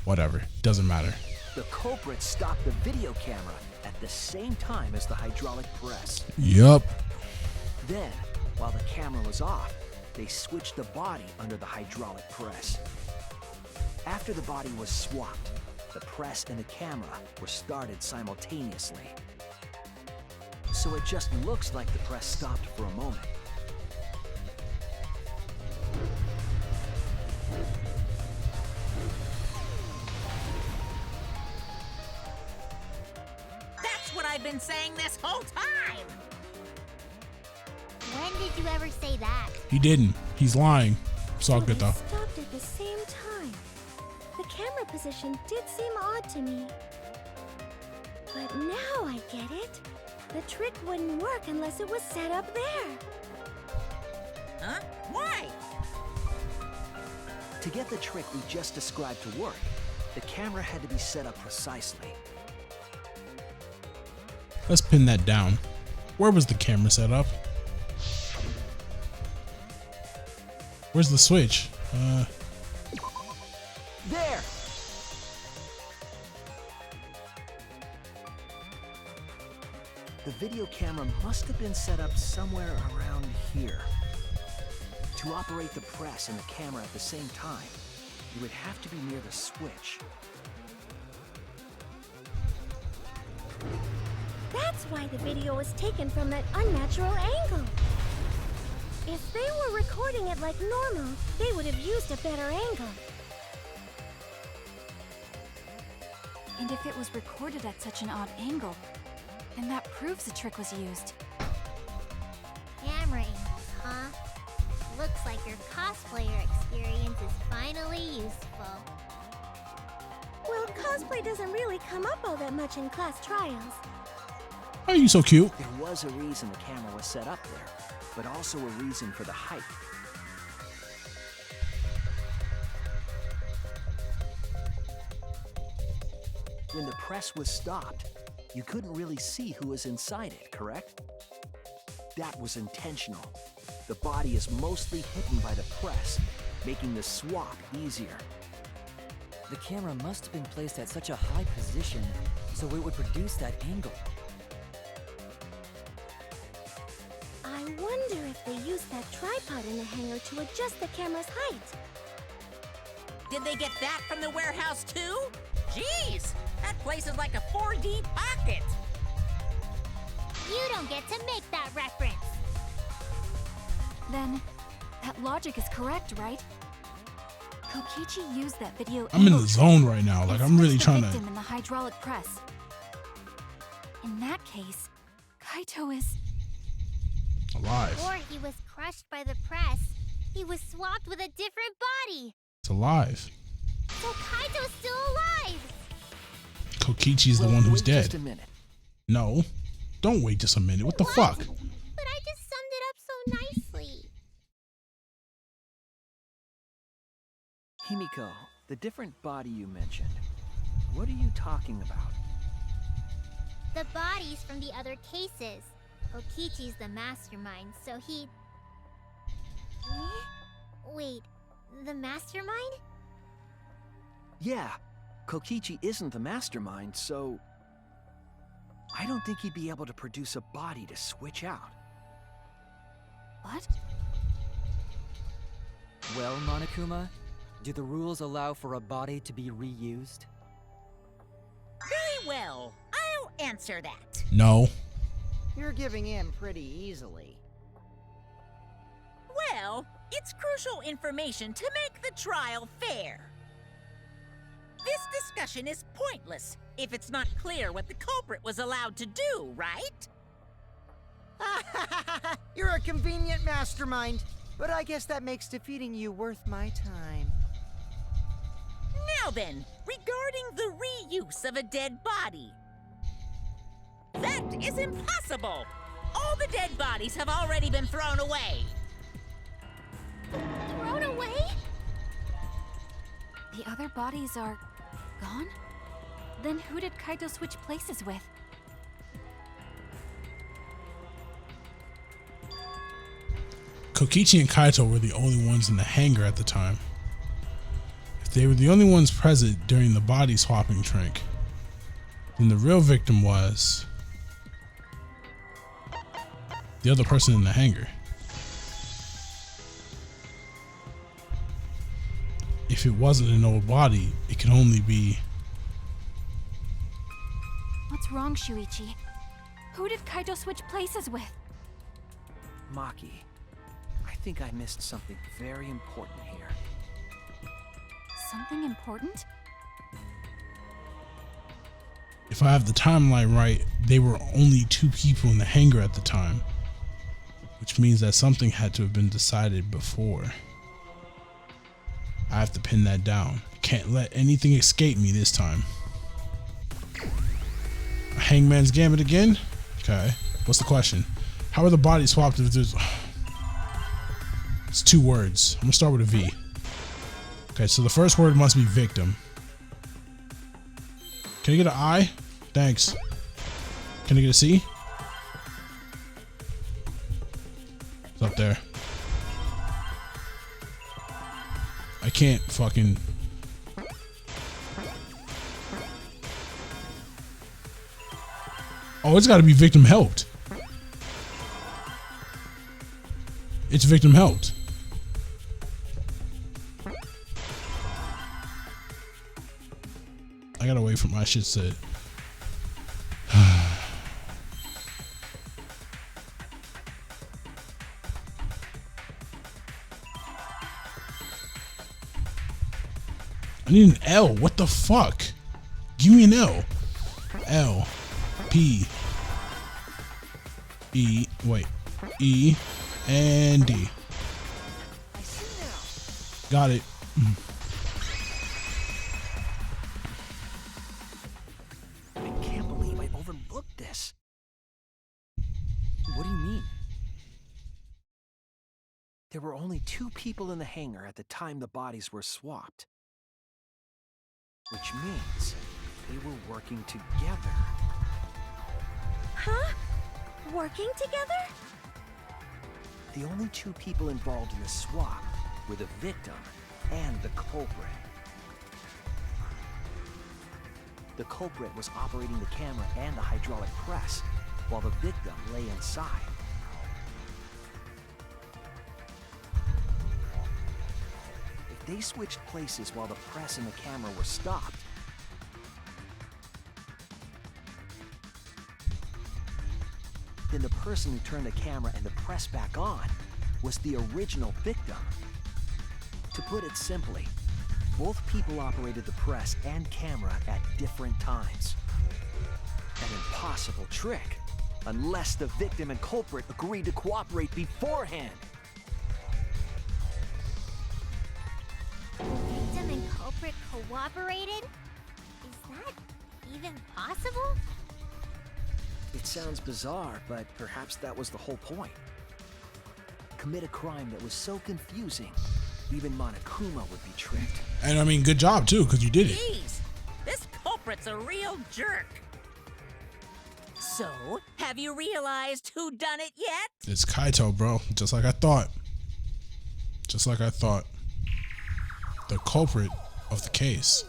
S1: Whatever. Doesn't matter.
S5: The culprit stopped the video camera at the same time as the hydraulic press.
S1: Yup.
S5: Then, while the camera was off, they switched the body under the hydraulic press. After the body was swapped, the press and the camera were started simultaneously. So it just looks like the press stopped for a moment.
S8: That's what I've been saying this whole time.
S3: When did you ever say that?
S1: He didn't. He's lying. It's all good though.
S9: Stopped at the same time. The camera position did seem odd to me. But now I get it. The trick wouldn't work unless it was set up there.
S8: Huh? Why?
S5: To get the trick we just described to work, the camera had to be set up precisely.
S1: Let's pin that down. Where was the camera set up? Where's the switch?
S5: There! The video camera must have been set up somewhere around here. To operate the press and the camera at the same time, you would have to be near the switch.
S9: That's why the video was taken from that unnatural angle. If they were recording it like normal, they would have used a better angle.
S2: And if it was recorded at such an odd angle, then that proves the trick was used.
S3: Camera angles, huh? Looks like your cosplayer experience is finally useful.
S9: Well, cosplay doesn't really come up all that much in class trials.
S1: Why are you so cute?
S5: There was a reason the camera was set up there, but also a reason for the height. When the press was stopped, you couldn't really see who was inside it, correct? That was intentional. The body is mostly hidden by the press, making the swap easier.
S6: The camera must have been placed at such a high position so it would produce that angle.
S9: I wonder if they used that tripod in the hangar to adjust the camera's height.
S8: Did they get that from the warehouse too? Jeez, that place is like a 4D pocket.
S3: You don't get to make that reference.
S2: Then, that logic is correct, right? Kokichi used that video.
S1: I'm in
S2: angle
S1: the
S2: trick
S1: zone right now. Like,
S2: and
S1: I'm really
S2: switched
S1: trying
S2: the
S1: to.
S2: victim in the hydraulic press. In that case, Kaito is
S1: Alive.
S3: Before he was crushed by the press, he was swapped with a different body.
S1: It's alive.
S3: So Kaito's still alive.
S1: Kokichi's the
S5: Well,
S1: one who's
S5: wait just a
S1: dead.
S5: minute.
S1: No. Don't wait just a minute. What the fuck?
S3: But I just summed it up so nicely.
S5: Himiko, the different body you mentioned, what are you talking about?
S3: The bodies from the other cases. Kokichi's the mastermind, so he... Wait, the mastermind?
S5: Yeah, Kokichi isn't the mastermind, so... I don't think he'd be able to produce a body to switch out.
S2: what?
S6: Well, Monokuma, do the rules allow for a body to be reused?
S8: Very well, I'll answer that.
S1: No.
S4: You're giving in pretty easily.
S8: Well, it's crucial information to make the trial fair. This discussion is pointless if it's not clear what the culprit was allowed to do, right?
S4: You're a convenient mastermind, but I guess that makes defeating you worth my time.
S8: Now then, regarding the reuse of a dead body. That is impossible! All the dead bodies have already been thrown away.
S3: Thrown away?
S2: The other bodies are gone? Then who did Kaito switch places with?
S1: Kokichi and Kaito were the only ones in the hangar at the time. If they were the only ones present during the body swapping trick, then the real victim was the other person in the hangar. If it wasn't an old body, it could only be...
S2: What's wrong, Shuichi? Who did Kaito switch places with?
S5: Maki, I think I missed something very important here.
S2: Something important?
S1: If I have the timeline right, they were only 2 people in the hangar at the time, which means that something had to have been decided before. I have to pin that down. Can't let anything escape me this time. Hangman's Gambit again? Okay. What's the question? How are the bodies swapped if there's... It's 2 words. I'm gonna start with a V. Okay, so the first word must be victim. Can I get an I? Thanks. Can I get a C? It's up there. I can't fucking... Oh, it's gotta be victim helped. It's victim helped. I gotta wait for my shit to... I need an L. What the fuck? Give me an L. L. P. E. Wait. E. And D.
S5: I see now.
S1: Got it.
S5: I can't believe I overlooked this.
S6: What do you mean?
S5: There were only 2 people in the hangar at the time the bodies were swapped. Which means they were working together.
S9: Huh? Working together?
S5: The only 2 people involved in the swap were the victim and the culprit. The culprit was operating the camera and the hydraulic press, while the victim lay inside. If they switched places while the press and the camera were stopped, then the person who turned the camera and the press back on was the original victim. To put it simply, both people operated the press and camera at different times. An impossible trick, unless the victim and culprit agreed to cooperate beforehand.
S3: Victim and culprit cooperated? Is that even possible?
S5: It sounds bizarre, but perhaps that was the whole point. Commit a crime that was so confusing, even Monokuma would be tricked.
S1: And I mean, good job too, because you did it.
S8: Jeez, this culprit's a real jerk. So, have you realized who done it yet?
S1: It's Kaito, bro. Just like I thought. Just like I thought. The culprit of the case.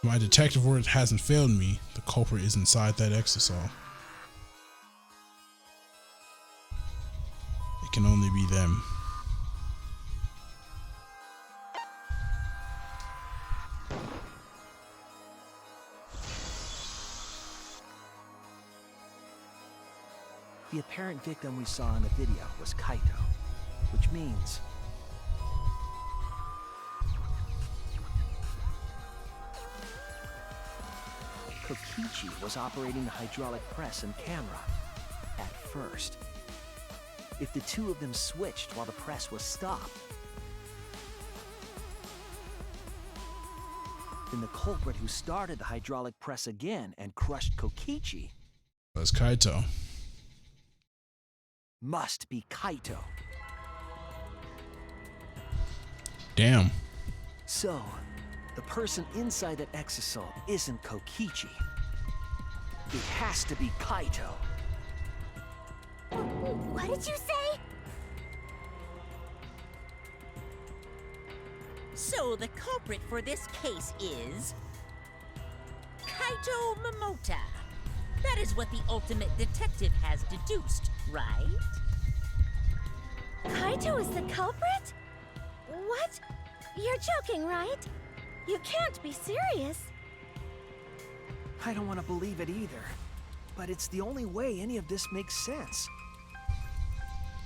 S1: My detective work hasn't failed me. The culprit is inside that exisal. It can only be them.
S5: The apparent victim we saw in the video was Kaito, which means Kokichi was operating the hydraulic press and camera at first. If the 2 of them switched while the press was stopped, then the culprit who started the hydraulic press again and crushed Kokichi
S1: That's Kaito.
S5: must be Kaito.
S1: Damn.
S5: So, the person inside that exisal isn't Kokichi. It has to be Kaito.
S3: What did you say?
S8: So the culprit for this case is Kaito Momota. That is what the ultimate detective has deduced, right?
S9: Kaito is the culprit? What? You're joking, right? You can't be serious.
S5: I don't want to believe it either, but it's the only way any of this makes sense.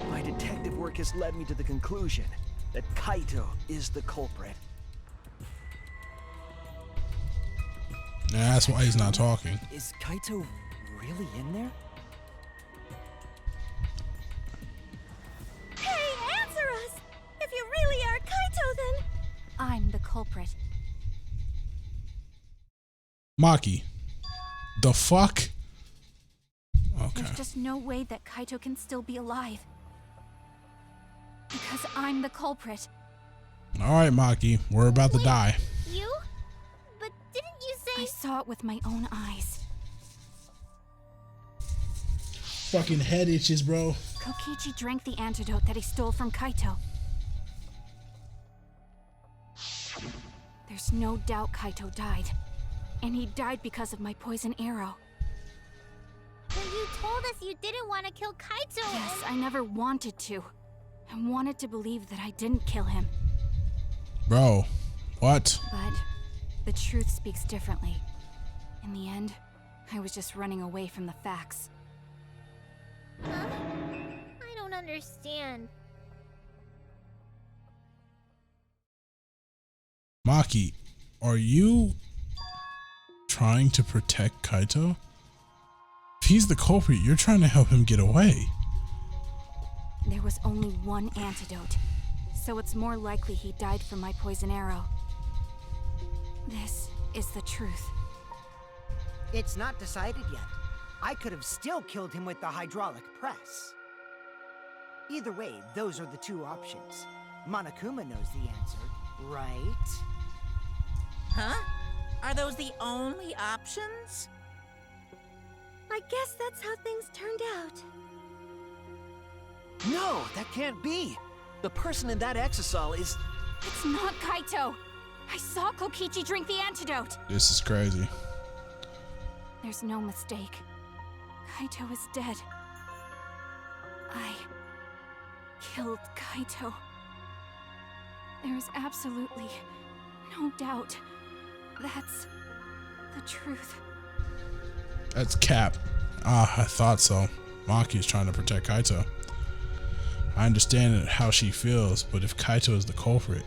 S5: My detective work has led me to the conclusion that Kaito is the culprit.
S1: And that's why he's not talking.
S6: Is Kaito really in there?
S9: Hey, answer us! If you really are Kaito, then...
S2: I'm the culprit.
S1: Maki. The fuck? Okay.
S2: There's just no way that Kaito can still be alive. Because I'm the culprit.
S1: Alright, Maki. We're about to die.
S3: You? But didn't you
S2: I
S3: say...
S2: saw it with my own eyes.
S1: Fucking head itches, bro.
S2: Kokichi drank the antidote that he stole from Kaito. There's no doubt Kaito died. And he died because of my poison arrow.
S3: But you told us you didn't want to kill Kaito.
S2: Yes, I never wanted to. I wanted to believe that I didn't kill him.
S1: Bro, what?
S2: But the truth speaks differently. In the end, I was just running away from the facts.
S3: Huh? I don't understand.
S1: Maki, are you... trying to protect Kaito? If he's the culprit, you're trying to help him get away.
S2: There was only one antidote, so it's more likely he died from my poison arrow. This is the truth.
S4: It's not decided yet. I could have still killed him with the hydraulic press. Either way, those are the two options. Monokuma knows the answer, right?
S8: Huh? Are those the only options?
S9: I guess that's how things turned out.
S5: No, that can't be. The person in that exisal is...
S2: It's not Kaito! I saw Kokichi drink the antidote!
S1: This is crazy.
S2: There's no mistake. Kaito is dead. I killed Kaito. There is absolutely no doubt. That's the truth.
S1: That's cap. I thought so. Maki's trying to protect Kaito. I understand how she feels, but if Kaito is the culprit,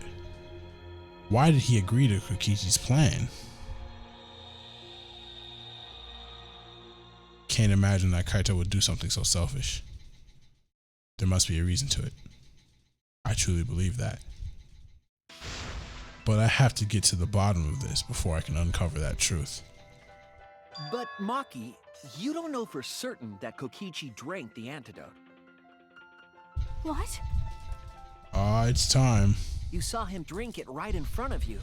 S1: why did he agree to Kokichi's plan? Can't imagine that Kaito would do something so selfish. There must be a reason to it. I truly believe that. But I have to get to the bottom of this before I can uncover that truth.
S5: But Maki, you don't know for certain that Kokichi drank the antidote.
S2: What?
S1: It's time.
S5: You saw him drink it right in front of you,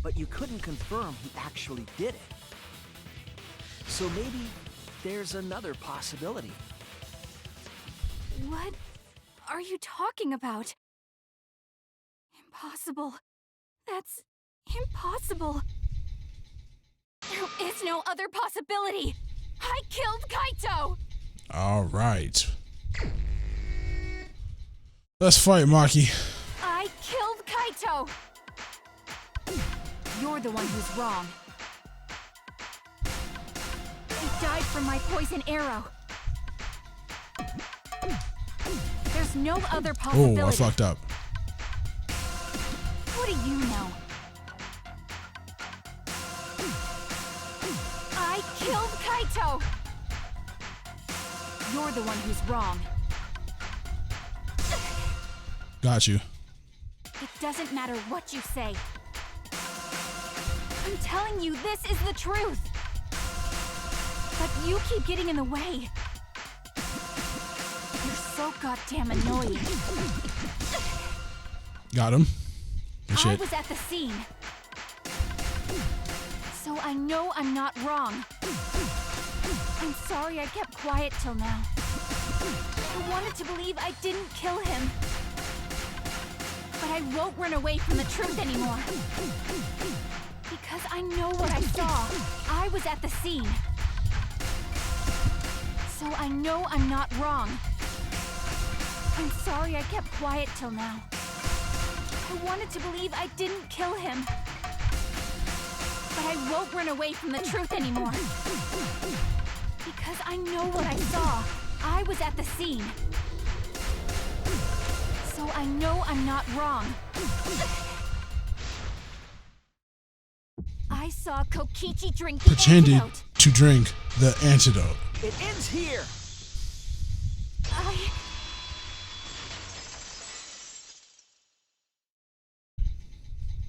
S5: but you couldn't confirm he actually did it. So maybe there's another possibility.
S2: What are you talking about? Impossible. That's impossible. There is no other possibility. I killed Kaito!
S1: All right. Let's fight, Maki.
S2: I killed Kaito! You're the one who's wrong. He died from my poison arrow. There's no other possibility.
S1: Oh, I fucked up.
S2: What do you know? I killed Kaito! You're the one who's wrong.
S1: Got you.
S2: It doesn't matter what you say. I'm telling you, this is the truth. But you keep getting in the way. You're so goddamn annoying.
S1: Got him. Good
S2: I
S1: shit.
S2: was at the scene. So I know I'm not wrong. I'm sorry I kept quiet till now. I wanted to believe I didn't kill him. But I won't run away from the truth anymore. Because I know what I saw. I was at the scene. So I know I'm not wrong. I'm sorry I kept quiet till now. I wanted to believe I didn't kill him. But I won't run away from the truth anymore. Because I know what I saw. I was at the scene. So I know I'm not wrong. I saw Kokichi drink the
S1: Pretended
S2: antidote.
S1: to drink the antidote.
S5: It ends here!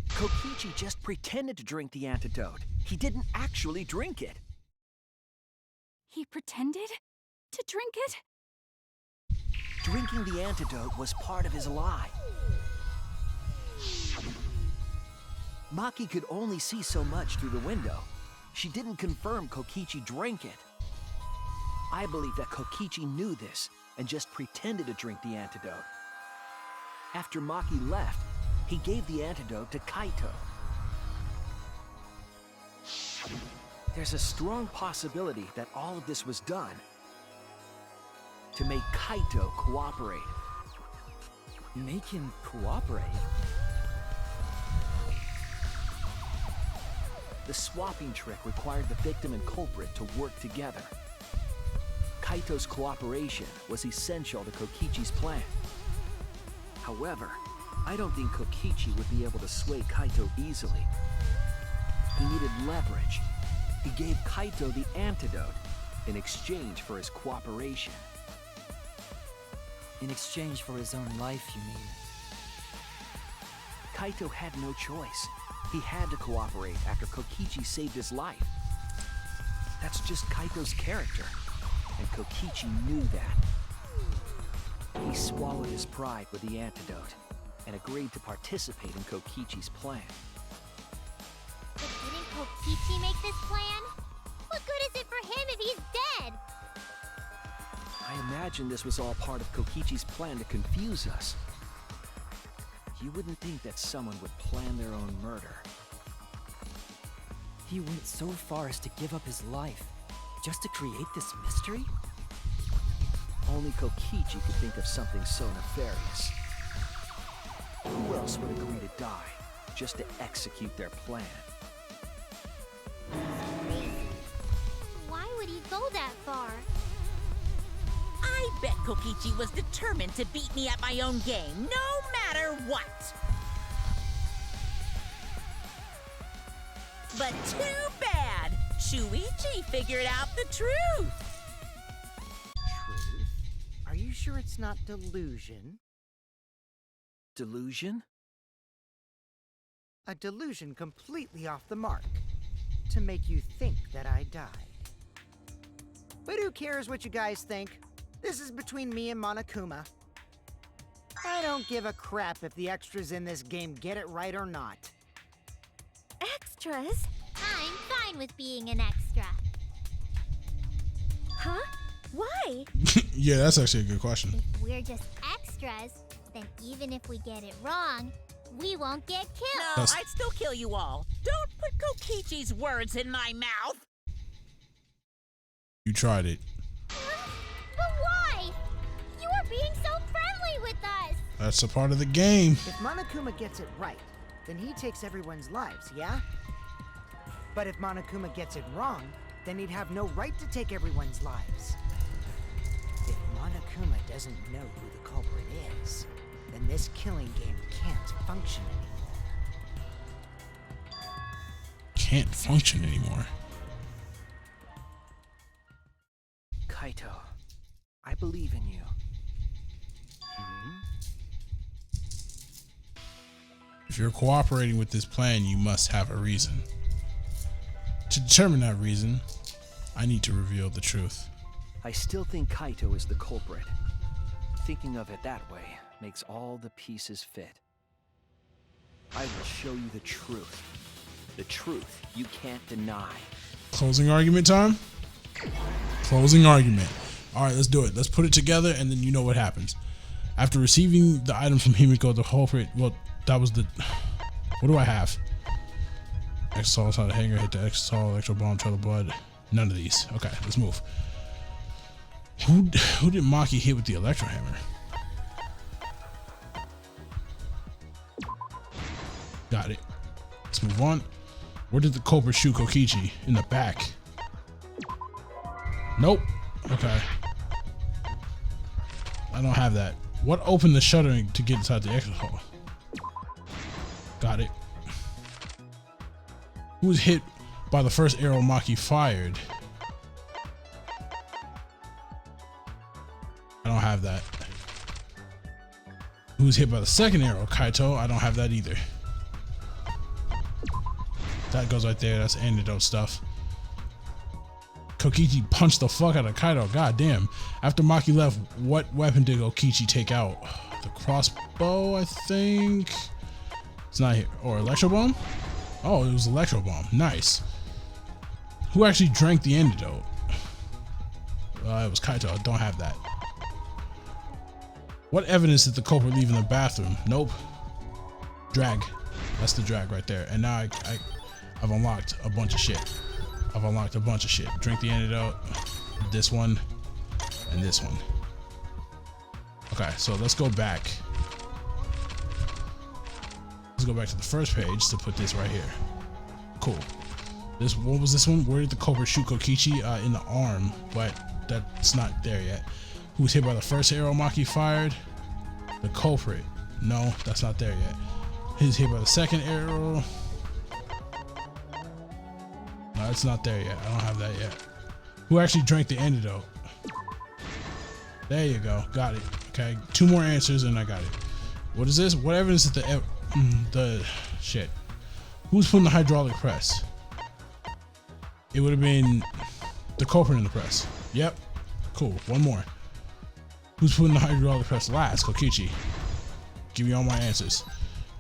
S5: Kokichi just pretended to drink the antidote. He didn't actually drink it.
S2: He pretended to drink it?
S5: Drinking the antidote was part of his lie. Maki could only see so much through the window. She didn't confirm Kokichi drank it. I believe that Kokichi knew this and just pretended to drink the antidote. After Maki left, he gave the antidote to Kaito. There's a strong possibility that all of this was done to make Kaito cooperate.
S6: Make him cooperate?
S5: The swapping trick required the victim and culprit to work together. Kaito's cooperation was essential to Kokichi's plan. However, I don't think Kokichi would be able to sway Kaito easily. He needed leverage. He gave Kaito the antidote in exchange for his cooperation.
S6: In exchange for his own life, you mean?
S5: Kaito had no choice. He had to cooperate after Kokichi saved his life. That's just Kaito's character, and Kokichi knew that. He swallowed his pride with the antidote and agreed to participate in Kokichi's plan.
S3: But didn't Kokichi make this plan? What good is it for him if he's dead?
S5: I imagine this was all part of Kokichi's plan to confuse us. You wouldn't think that someone would plan their own murder.
S6: He went so far as to give up his life, just to create this mystery?
S5: Only Kokichi could think of something so nefarious. Who else would agree to die just to execute their plan?
S3: Crazy. Why would he go that far?
S8: I bet Kokichi was determined to beat me at my own game, no matter what. But too bad! Shuichi figured out the truth!
S4: Truth? Are you sure it's not delusion?
S5: Delusion?
S4: A delusion completely off the mark. To make you think that I died. But who cares what you guys think? This is between me and Monokuma. I don't give a crap if the extras in this game get it right or not.
S9: Extras?
S3: I'm fine with being an extra.
S9: Huh? Why?
S1: Yeah, that's actually a good question.
S3: If we're just extras, then even if we get it wrong, we won't get killed.
S8: No, I'd still kill you all. Don't put Kokichi's words in my mouth.
S1: You tried it.
S3: But why? You are being so friendly with us.
S1: That's a part of the game.
S4: If Monokuma gets it right, then he takes everyone's lives, yeah? But if Monokuma gets it wrong, then he'd have no right to take everyone's lives. If Monokuma doesn't know who the culprit is, then this killing game can't function anymore.
S1: Can't function anymore.
S5: Kaito, I believe in you.
S1: If you're cooperating with this plan, you must have a reason. To determine that reason, I need to reveal the truth.
S5: I still think Kaito is the culprit. Thinking of it that way makes all the pieces fit. I will show you the truth. The truth you can't deny.
S1: Closing argument time? Closing argument. Alright, let's do it. Let's put it together and then you know what happens. After receiving the item from Himiko, the culprit, well, that was the... What do I have? Exosol inside the hanger, hit the exosol, electro bomb, trail of blood. None of these. Okay, let's move. Who did Maki hit with the electro hammer? Got it. Let's move on. Where did the culprit shoot Kokichi? In the back. Nope. Okay. I don't have that. What opened the shuttering to get inside the exit hall? Got it. Who was hit by the first arrow Maki fired? I don't have that. Who was hit by the second arrow? Kaito. I don't have that either. That goes right there. That's antidote stuff. Kokichi punched the fuck out of Kaito. God damn. After Maki left, what weapon did Kokichi take out? The crossbow, I think. It's not here. Or electro bomb? Oh, it was electro bomb. Nice. Who actually drank the antidote? It was Kaito. I don't have that. What evidence did the culprit leave in the bathroom? Nope. Drag. That's the drag right there. And now I've unlocked a bunch of shit. I've unlocked a bunch of shit. Drink the antidote. This one. And this one. Okay, so let's go back. Let's go back to the first page to put this right here. Cool. What was this one? Where did the culprit shoot Kokichi? In the arm, but that's not there yet. Who was hit by the first arrow Maki fired? The culprit. No, that's not there yet. He's hit by the second arrow. No, It's not there yet. I don't have that yet. Who actually drank the antidote? There you go. Got it. Okay, 2 more answers and I got it. What is this? What evidence is the shit? Who's putting the hydraulic press? It would have been the culprit in the press. Yep. Cool. 1 more. Who's putting the hydraulic press last? Kokichi. Give me all my answers.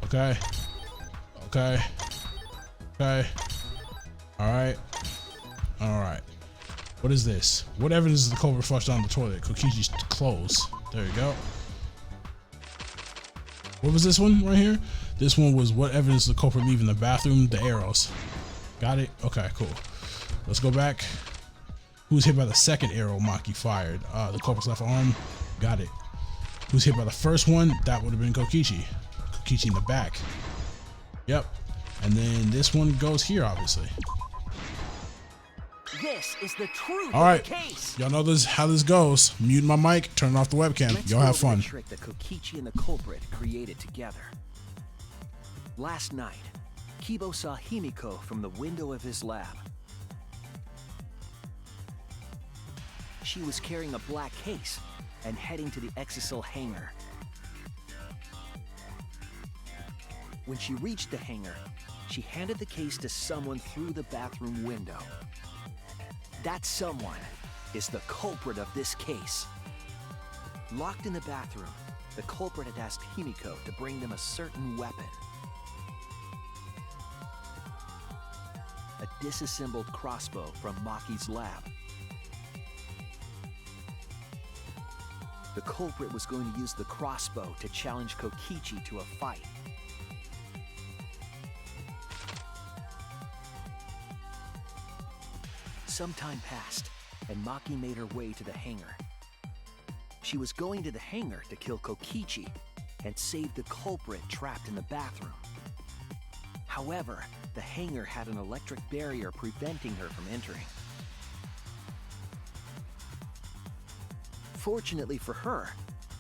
S1: Okay. Okay. Okay. Alright. Alright. What is this? What evidence is the culprit flushed down the toilet? Kokichi's clothes. There you go. What was this one right here? This one was what evidence is the culprit leaving the bathroom? The arrows. Got it? Okay, cool. Let's go back. Who's hit by the second arrow Maki fired? The culprit's left arm. Got it. Who's hit by the first one? That would have been Kokichi. Kokichi in the back. Yep. And then this one goes here, obviously.
S5: This is the truth
S1: All right.
S5: of the case.
S1: Y'all know this how this goes. Mute my mic, turn off the webcam.
S5: Let's
S1: Y'all
S5: go
S1: have
S5: over
S1: fun.
S5: the trick that Kokichi and the culprit created together. Last night, Kibo saw Himiko from the window of his lab. She was carrying a black case and heading to the Exisal hangar. When she reached the hangar, she handed the case to someone through the bathroom window. That someone is the culprit of this case. Locked in the bathroom, the culprit had asked Himiko to bring them a certain weapon. A disassembled crossbow from Maki's lab. The culprit was going to use the crossbow to challenge Kokichi to a fight. Some time passed, and Maki made her way to the hangar. She was going to the hangar to kill Kokichi and save the culprit trapped in the bathroom. However, the hangar had an electric barrier preventing her from entering. Fortunately for her,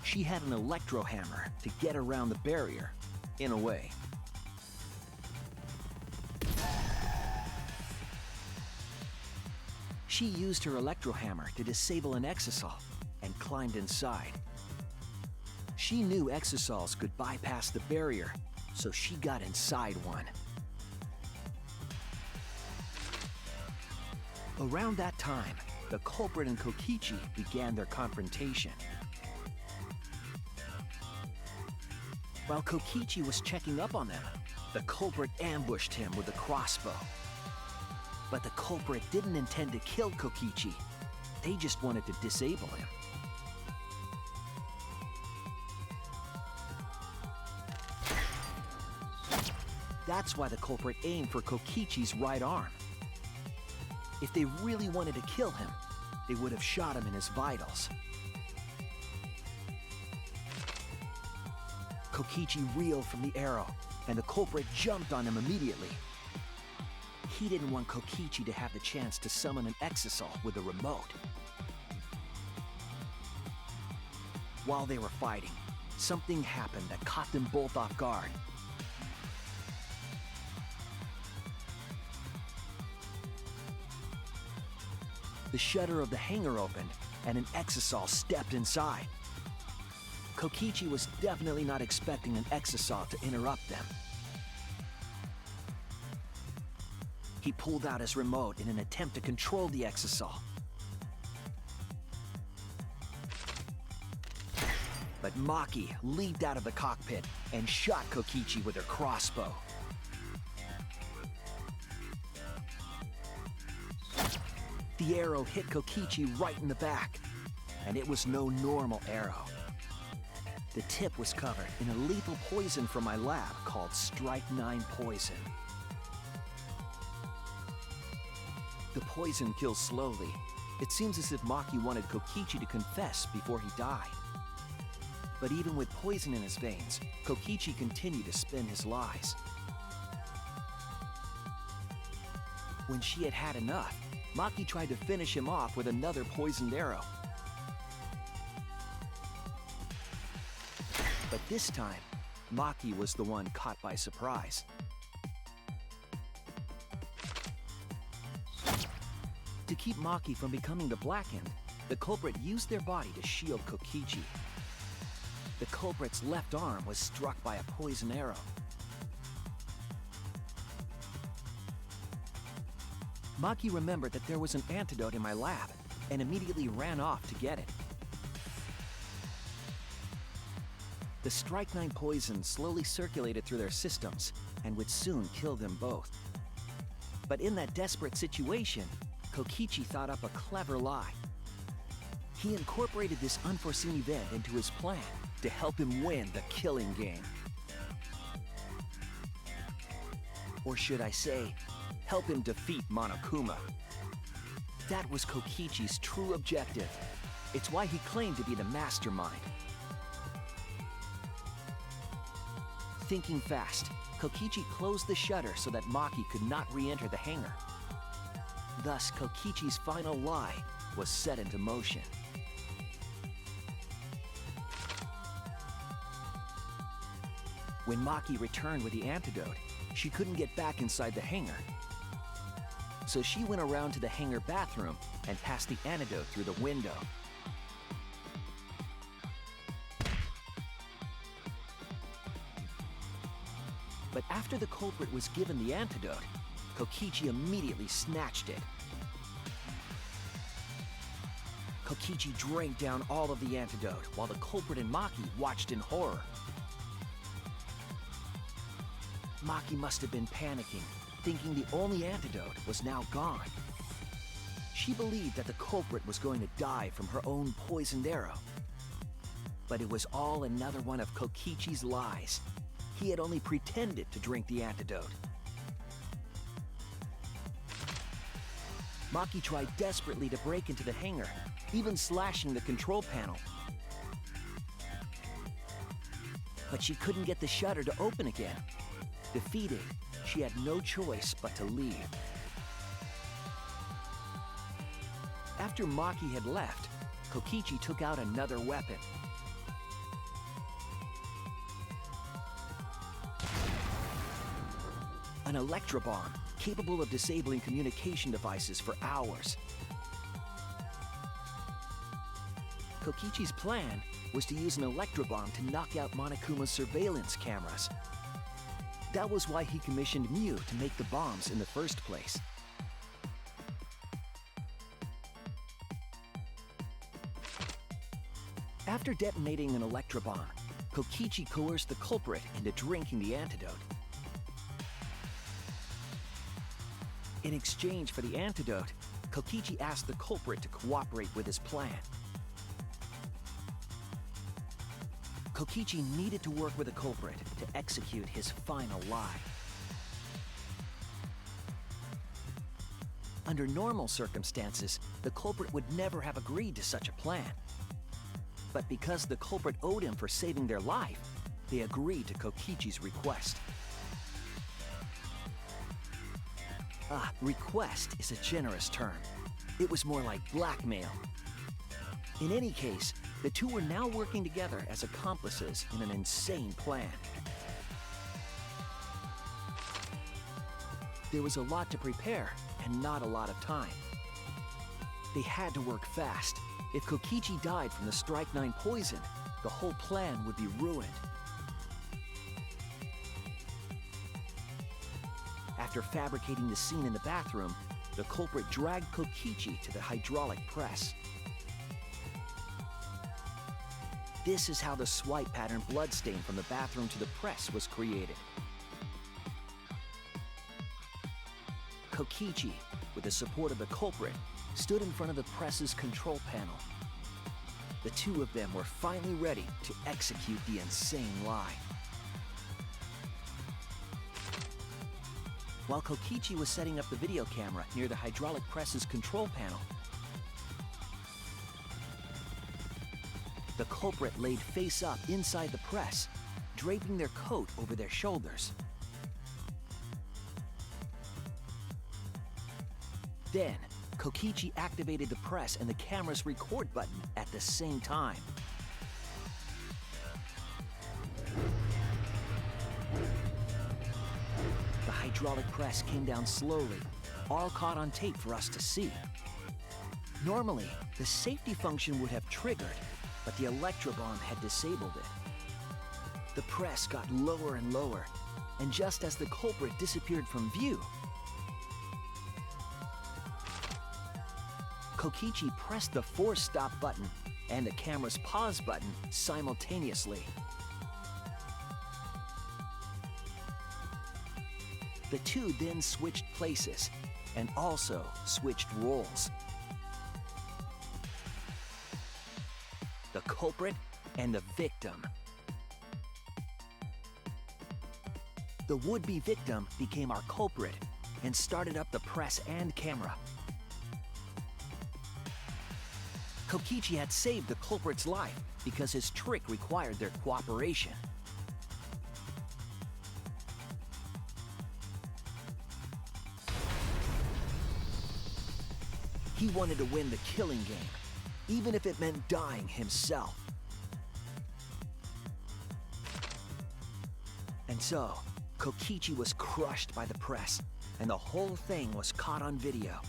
S5: she had an electro hammer to get around the barrier, in a way. She used her electro hammer to disable an exisal and climbed inside. She knew exisals could bypass the barrier, so she got inside one. Around that time, the culprit and Kokichi began their confrontation. While Kokichi was checking up on them, the culprit ambushed him with a crossbow. But the culprit didn't intend to kill Kokichi. They just wanted to disable him. That's why the culprit aimed for Kokichi's right arm. If they really wanted to kill him, they would have shot him in his vitals. Kokichi reeled from the arrow, and the culprit jumped on him immediately. He didn't want Kokichi to have the chance to summon an exisal with a remote. While they were fighting, something happened that caught them both off guard. The shutter of the hangar opened, and an exisal stepped inside. Kokichi was definitely not expecting an exisal to interrupt them. He pulled out his remote in an attempt to control the exisal. But Maki leaped out of the cockpit and shot Kokichi with her crossbow. The arrow hit Kokichi right in the back, and it was no normal arrow. The tip was covered in a lethal poison from my lab called Strike 9 poison. The poison kills slowly. It seems as if Maki wanted Kokichi to confess before he died. But even with poison in his veins, Kokichi continued to spin his lies. When she had had enough, Maki tried to finish him off with another poisoned arrow. But this time, Maki was the one caught by surprise. keep Maki from becoming the Blackened, the culprit used their body to shield Kokichi. The culprit's left arm was struck by a poison arrow. Maki remembered that there was an antidote in my lab and immediately ran off to get it. The strychnine poison slowly circulated through their systems and would soon kill them both. But in that desperate situation, Kokichi thought up a clever lie. He incorporated this unforeseen event into his plan to help him win the killing game. Or should I say, help him defeat Monokuma. That was Kokichi's true objective. It's why he claimed to be the mastermind. Thinking fast, Kokichi closed the shutter so that Maki could not re-enter the hangar. Thus, Kokichi's final lie was set into motion. When Maki returned with the antidote, she couldn't get back inside the hangar. So she went around to the hangar bathroom and passed the antidote through the window. But after the culprit was given the antidote, Kokichi immediately snatched it. Kokichi drank down all of the antidote while the culprit and Maki watched in horror. Maki must have been panicking, thinking the only antidote was now gone. She believed that the culprit was going to die from her own poisoned arrow. But it was all another one of Kokichi's lies. He had only pretended to drink the antidote. Maki tried desperately to break into the hangar, even slashing the control panel. But she couldn't get the shutter to open again. Defeated, she had no choice but to leave. After Maki had left, Kokichi took out another weapon. An electrobomb capable of disabling communication devices for hours. Kokichi's plan was to use an electrobomb to knock out Monokuma's surveillance cameras. That was why he commissioned Mew to make the bombs in the first place. After detonating an electrobomb, Kokichi coerced the culprit into drinking the antidote. In exchange for the antidote, Kokichi asked the culprit to cooperate with his plan. Kokichi needed to work with the culprit to execute his final lie. Under normal circumstances, the culprit would never have agreed to such a plan. But because the culprit owed him for saving their life, they agreed to Kokichi's request. Request is a generous term. It was more like blackmail. In any case, the two were now working together as accomplices in an insane plan. There was a lot to prepare and not a lot of time. They had to work fast. If Kokichi died from the strychnine poison, the whole plan would be ruined. After fabricating the scene in the bathroom, the culprit dragged Kokichi to the hydraulic press. This is how the swipe pattern bloodstain from the bathroom to the press was created. Kokichi, with the support of the culprit, stood in front of the press's control panel. The two of them were finally ready to execute the insane lie. While Kokichi was setting up the video camera near the hydraulic press's control panel, the culprit laid face up inside the press, draping their coat over their shoulders. Then, Kokichi activated the press and the camera's record button at the same time. The hydraulic press came down slowly, all caught on tape for us to see. Normally, the safety function would have triggered, but the electrobomb had disabled it. The press got lower and lower, and just as the culprit disappeared from view, Kokichi pressed the force stop button and the camera's pause button simultaneously. The two then switched places and also switched roles. The culprit and the victim. The would-be victim became our culprit and started up the press and camera. Kokichi had saved the culprit's life because his trick required their cooperation. He wanted to win the killing game, even if it meant dying himself. And so, Kokichi was crushed by the press, and the whole thing was caught on video.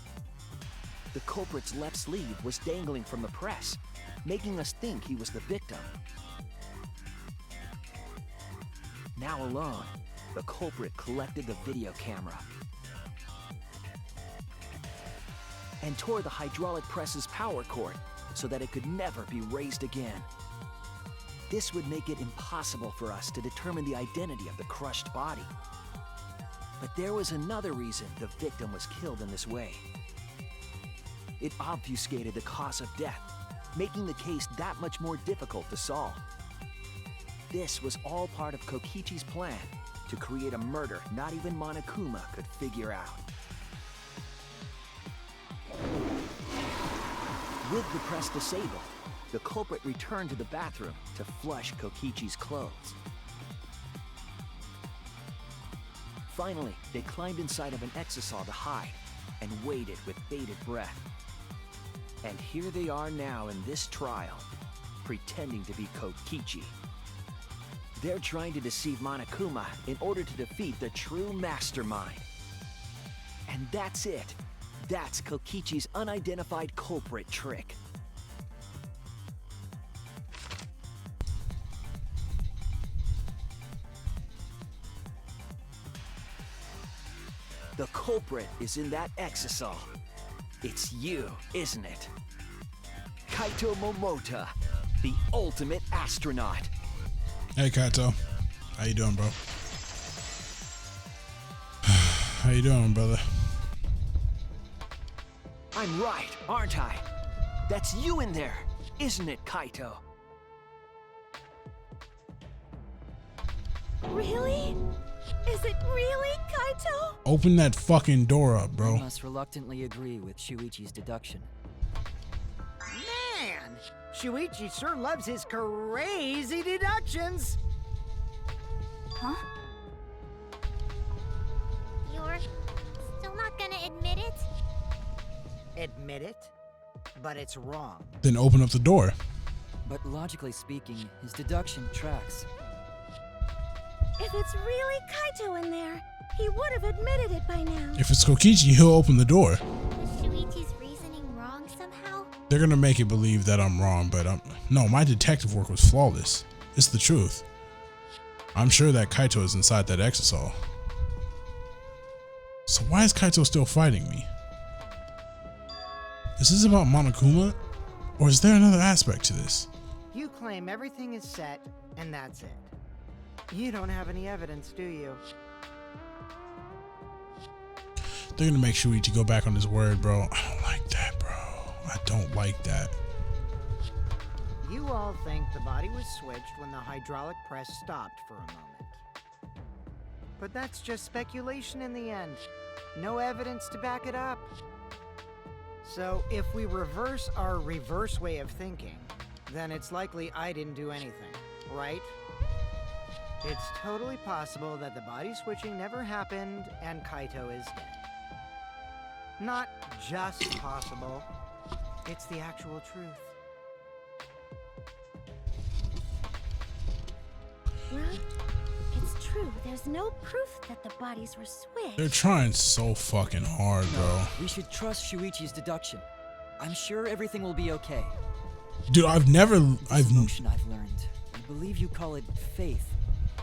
S5: The culprit's left sleeve was dangling from the press, making us think he was the victim. Now alone, the culprit collected the video camera and tore the hydraulic press's power cord so that it could never be raised again. This would make it impossible for us to determine the identity of the crushed body. But there was another reason the victim was killed in this way. It obfuscated the cause of death, making the case that much more difficult to solve. This was all part of Kokichi's plan to create a murder not even Monokuma could figure out. With the press disabled, the culprit returned to the bathroom to flush Kokichi's clothes. Finally, they climbed inside of an exisal to hide and waited with bated breath. And here they are now in this trial, pretending to be Kokichi. They're trying to deceive Monokuma in order to defeat the true mastermind. And that's it. That's Kokichi's unidentified culprit trick. The culprit is in that exisal. It's you, isn't it? Kaito Momota, the ultimate astronaut.
S1: Hey Kaito, how you doing, bro? How you doing, brother?
S5: I'm right, aren't I? That's you in there, isn't it, Kaito?
S9: Really? Is it really Kaito?
S1: Open that fucking door up, bro.
S6: I must reluctantly agree with Shuichi's deduction.
S4: Man, Shuichi sure loves his crazy deductions.
S2: Huh?
S3: You're still not gonna admit it?
S4: Admit it, but it's wrong.
S1: Then open up the door.
S6: But logically speaking, his deduction tracks.
S9: If it's really Kaito in there, he would have admitted it by now.
S1: If it's Kokichi, he'll open the door.
S3: Was Shuichi's reasoning wrong somehow?
S1: They're gonna make it believe that I'm wrong, but no, my detective work was flawless. It's the truth. I'm sure that Kaito is inside that exisal. So why is Kaito still fighting me? Is this about Monokuma? Or is there another aspect to this?
S4: You claim everything is set, and that's it. You don't have any evidence, do you?
S1: They're gonna make Shuichi go back on his word, bro. I don't like that, bro. I don't like that.
S4: You all think the body was switched when the hydraulic press stopped for a moment. But that's just speculation in the end. No evidence to back it up. So if we reverse our reverse way of thinking, then it's likely I didn't do anything, right? It's totally possible that the body switching never happened and Kaito is dead. Not just possible, it's the actual truth.
S9: Well, it's true. There's no proof that the bodies were switched.
S1: They're trying so fucking hard, bro.
S6: We should trust Shuichi's deduction. I'm sure everything will be okay.
S1: Dude,
S6: This emotion I've learned. I believe you call it faith.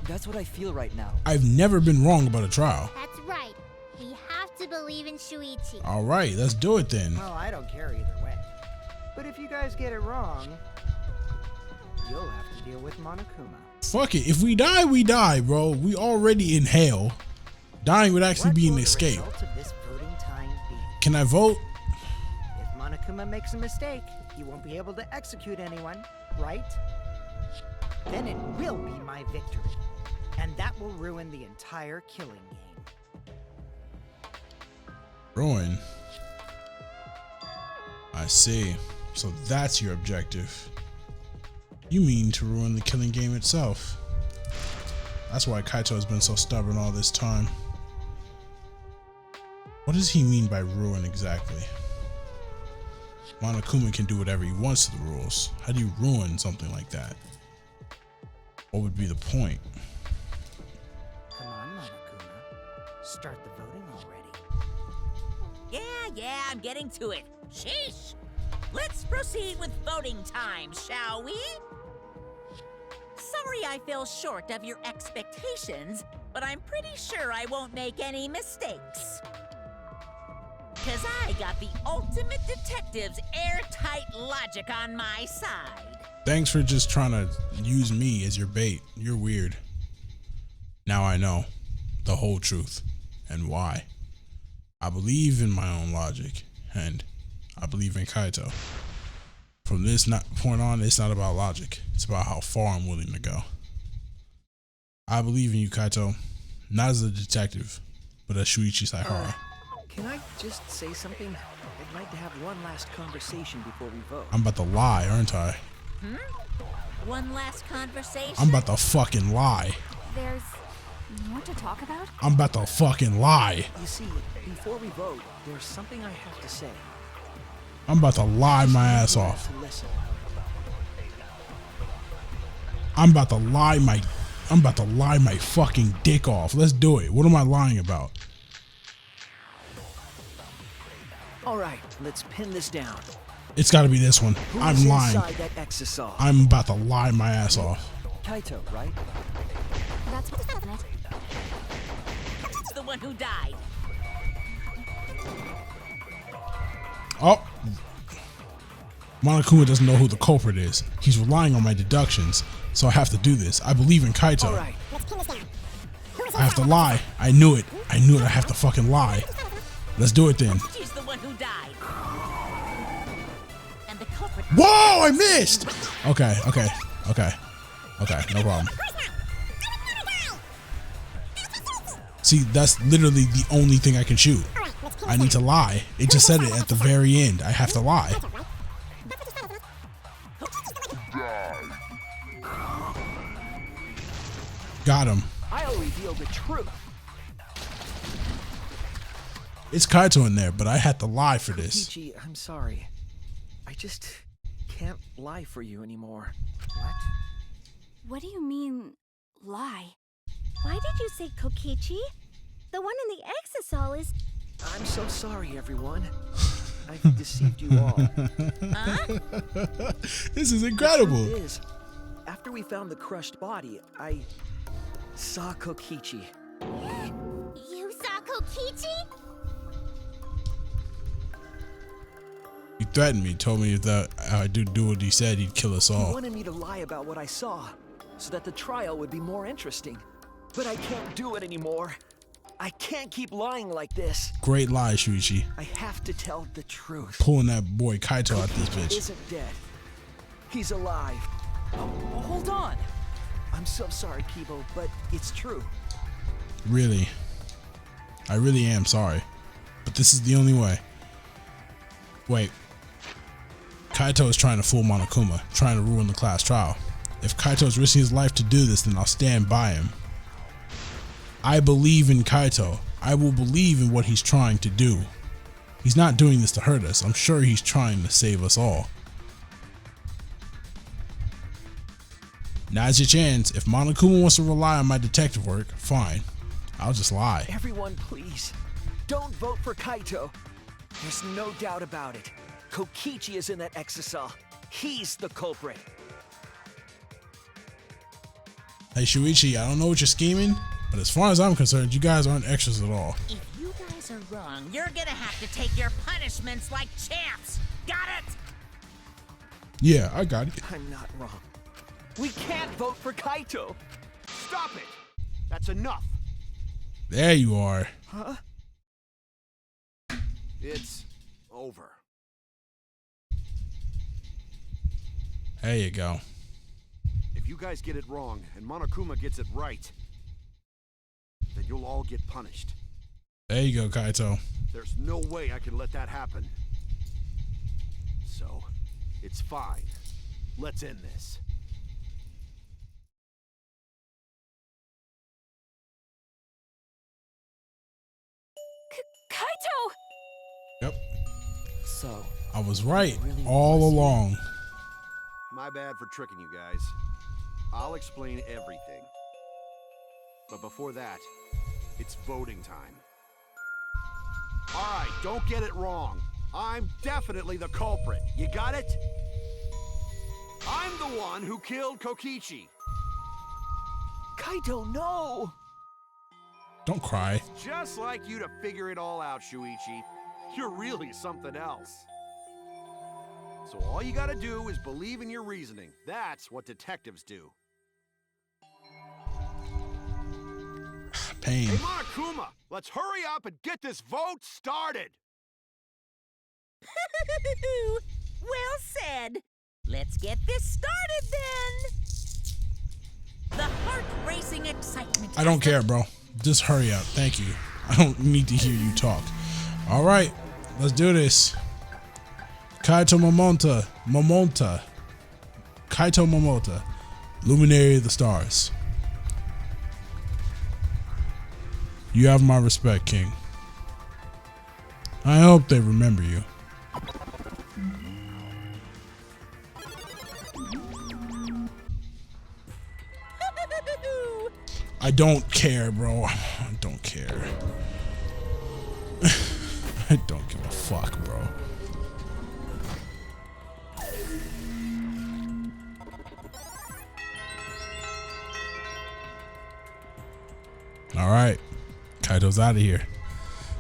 S6: That's what I feel right now.
S1: I've never been wrong about a trial.
S3: That's right. We have to believe in Shuichi.
S1: All right, let's do it then.
S4: Well, I don't care either way. But if you guys get it wrong, you'll have to deal with Monokuma.
S1: Fuck it. If we die, we die, bro. We already in hell. Dying would actually be an escape.
S4: What will the result of this voting time be?
S1: Can I vote?
S4: If Monokuma makes a mistake, he won't be able to execute anyone, right? Then it will be my victory. And that will ruin the entire killing game.
S1: Ruin. I see. So that's your objective. You mean to ruin the killing game itself. That's why Kaito has been so stubborn all this time. What does he mean by ruin exactly? Monokuma can do whatever he wants to the rules. How do you ruin something like that? What would be the point?
S4: Come on, Monokuma. Start the voting already.
S8: Yeah, I'm getting to it. Sheesh! Let's proceed with voting time, shall we? Sorry I fell short of your expectations, but I'm pretty sure I won't make any mistakes. 'Cause I got the ultimate detective's airtight logic on my side.
S1: Thanks for just trying to use me as your bait. You're weird. Now I know the whole truth and why. I believe in my own logic and I believe in Kaito. From this point on, it's not about logic. It's about how far I'm willing to go. I believe in you, Kaito. Not as a detective, but as Shuichi Saihara.
S5: Can I just say something? I'd like to have one last conversation before we vote.
S1: I'm about to lie, aren't I?
S8: One last conversation?
S1: I'm about to fucking lie.
S2: There's more to talk about?
S1: I'm about to fucking lie.
S5: You see, before we vote, there's something I have to say.
S1: I'm about to lie my ass off.
S5: To listen.
S1: I'm about to lie my fucking dick off. Let's do it. What am I lying about?
S5: All right, let's pin this down.
S1: It's got to be this one.
S5: Who's
S1: I'm lying.
S5: inside that exisal?
S1: I'm about to lie my ass off.
S6: Kaito, right?
S2: That's what's in it.
S8: It's the one who died.
S1: Oh. Monokuma doesn't know who the culprit is. He's relying on my deductions, so I have to do this. I believe in Kaito.
S5: All right.
S1: I have to lie. I knew it. I have to fucking lie. Let's do it then.
S8: She's the one who died. And the culprit.
S1: Whoa, I missed. Okay, no problem. See, that's literally the only thing I can shoot. I need to lie. It just said it at the very end. I have to lie. Got him.
S5: I'll reveal the truth.
S1: It's Kaito in there, but I had to lie for this.
S5: Kokichi, I'm sorry. I just can't lie for you anymore.
S4: What?
S2: What do you mean, lie?
S9: Why did you say Kokichi? The one in the exisal is...
S5: I'm so sorry, everyone. I've deceived you all.
S1: This is incredible.
S5: The truth is, after we found the crushed body, I saw Kokichi.
S3: You saw Kokichi?
S1: He threatened me, told me that if I do what he said, he'd kill us
S5: He
S1: all.
S5: wanted me to lie about what I saw, so that the trial would be more interesting. But I can't do it anymore. I can't keep lying like this.
S1: Great lie, Shuichi.
S5: I have to tell the truth.
S1: Pulling that boy Kaito out this bitch.
S5: Isn't dead. He's alive.
S6: Oh, hold on.
S5: I'm so sorry, Kibo, but it's true.
S1: Really. I really am sorry. But this is the only way. Wait. Kaito is trying to fool Monokuma, trying to ruin the class trial. If Kaito is risking his life to do this, then I'll stand by him. I believe in Kaito. I will believe in what he's trying to do. He's not doing this to hurt us. I'm sure he's trying to save us all. Now's your chance. If Monokuma wants to rely on my detective work, fine. I'll just lie.
S5: Everyone, please, don't vote for Kaito. There's no doubt about it. Kokichi is in that exisal. He's the culprit.
S1: Hey Shuichi, I don't know what you're scheming, but as far as I'm concerned, you guys aren't extras at all.
S8: If you guys are wrong, you're gonna have to take your punishments like champs. Got it?
S1: Yeah, I got it.
S5: I'm not wrong. We can't vote for Kaito.
S7: Stop it! That's enough.
S1: There you are.
S5: Huh?
S7: It's over.
S1: There you go.
S7: If you guys get it wrong and Monokuma gets it right, then you'll all get punished.
S1: There you go, Kaito.
S7: There's no way I can let that happen. So, it's fine. Let's end this.
S2: Kaito!
S1: Yep.
S6: So,
S1: I was right
S6: really
S1: all
S6: was you.
S1: along.
S7: My bad for tricking you guys. I'll explain everything. But before that, it's voting time. Alright, don't get it wrong. I'm definitely the culprit. You got it? I'm the one who killed Kokichi.
S5: Kaito, no!
S1: Don't cry.
S7: Just like you to figure it all out, Shuichi. You're really something else. So all you gotta do is believe in your reasoning. That's what detectives do.
S1: Pain.
S7: Hey, Monokuma, let's hurry up and get this vote started.
S8: Well said. Let's get this started then. The heart-racing excitement.
S1: I don't care, bro. Just hurry up. Thank you. I don't need to hear you talk. All right, let's do this. Kaito Momota. Kaito Momota, Luminary of the Stars. You have my respect, King. I hope they remember you. I don't care, bro. I don't care. I don't give a fuck, bro. All right, Kaito's out of here.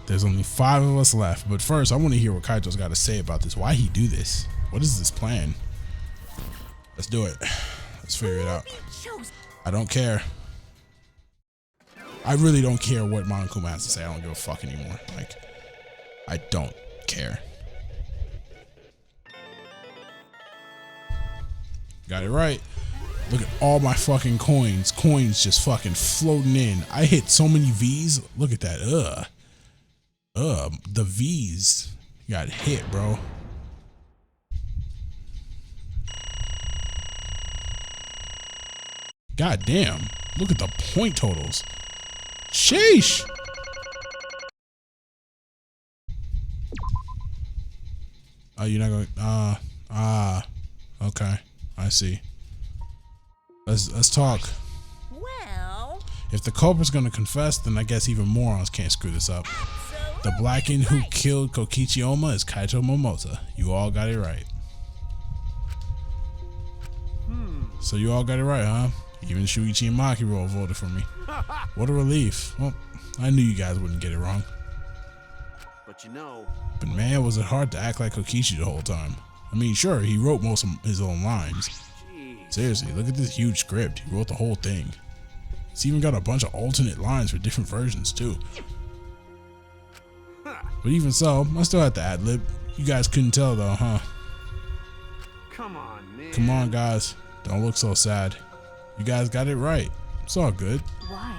S1: There's only 5 of us left, but first I want to hear what Kaito's got to say about this. Why he do this? What is this plan? Let's do it. Let's figure it out. I don't care. I really don't care what Monokuma has to say. I don't give a fuck anymore. Like, I don't care. Got it right. Look at all my fucking coins. Coins just fucking floating in. I hit so many V's. Look at that. The V's got hit, bro. God damn. Look at the point totals. Sheesh. Oh, you're not going. Okay. I see. Let's talk.
S8: Well,
S1: if the culprit's gonna confess, then I guess even morons can't screw this up. The Blackened who killed Kokichi Oma is Kaito Momota. You all got it right. So you all got it right, huh? Even Shuichi and Makiro voted for me. What a relief. Well, I knew you guys wouldn't get it wrong.
S7: But you know...
S1: But man, was it hard to act like Kokichi the whole time. I mean, sure, he wrote most of his own lines. Seriously, look at this huge script. He wrote the whole thing. He's even got a bunch of alternate lines for different versions, too. But even so, I still had to ad-lib. You guys couldn't tell, though, huh?
S7: Come on, man.
S1: Come on, guys. Don't look so sad. You guys got it right. It's all good.
S2: Why?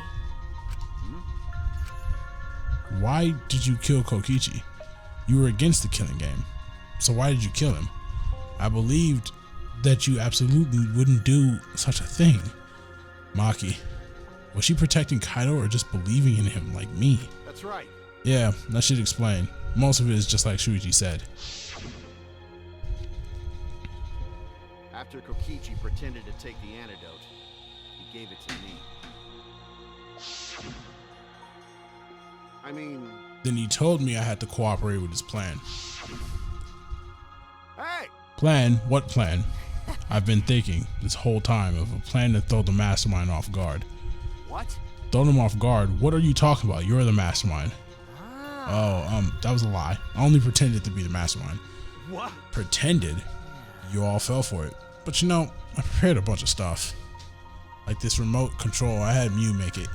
S1: Why did you kill Kokichi? You were against the killing game. So why did you kill him? I believed that you absolutely wouldn't do such a thing. Maki, was she protecting Kaito or just believing in him like me?
S7: That's right.
S1: Yeah, that should explain. Most of it is just like Shuichi said.
S7: After Kokichi pretended to take the antidote, he gave it to me. I mean...
S1: Then he told me I had to cooperate with his plan. Plan? What plan? I've been thinking this whole time of a plan to throw the mastermind off guard.
S7: What?
S1: Throw them off guard? What are you talking about? You're the mastermind. Oh, that was a lie. I only pretended to be the mastermind.
S7: What?
S1: Pretended? You all fell for it. But you know, I prepared a bunch of stuff. Like this remote control, I had Mew make it.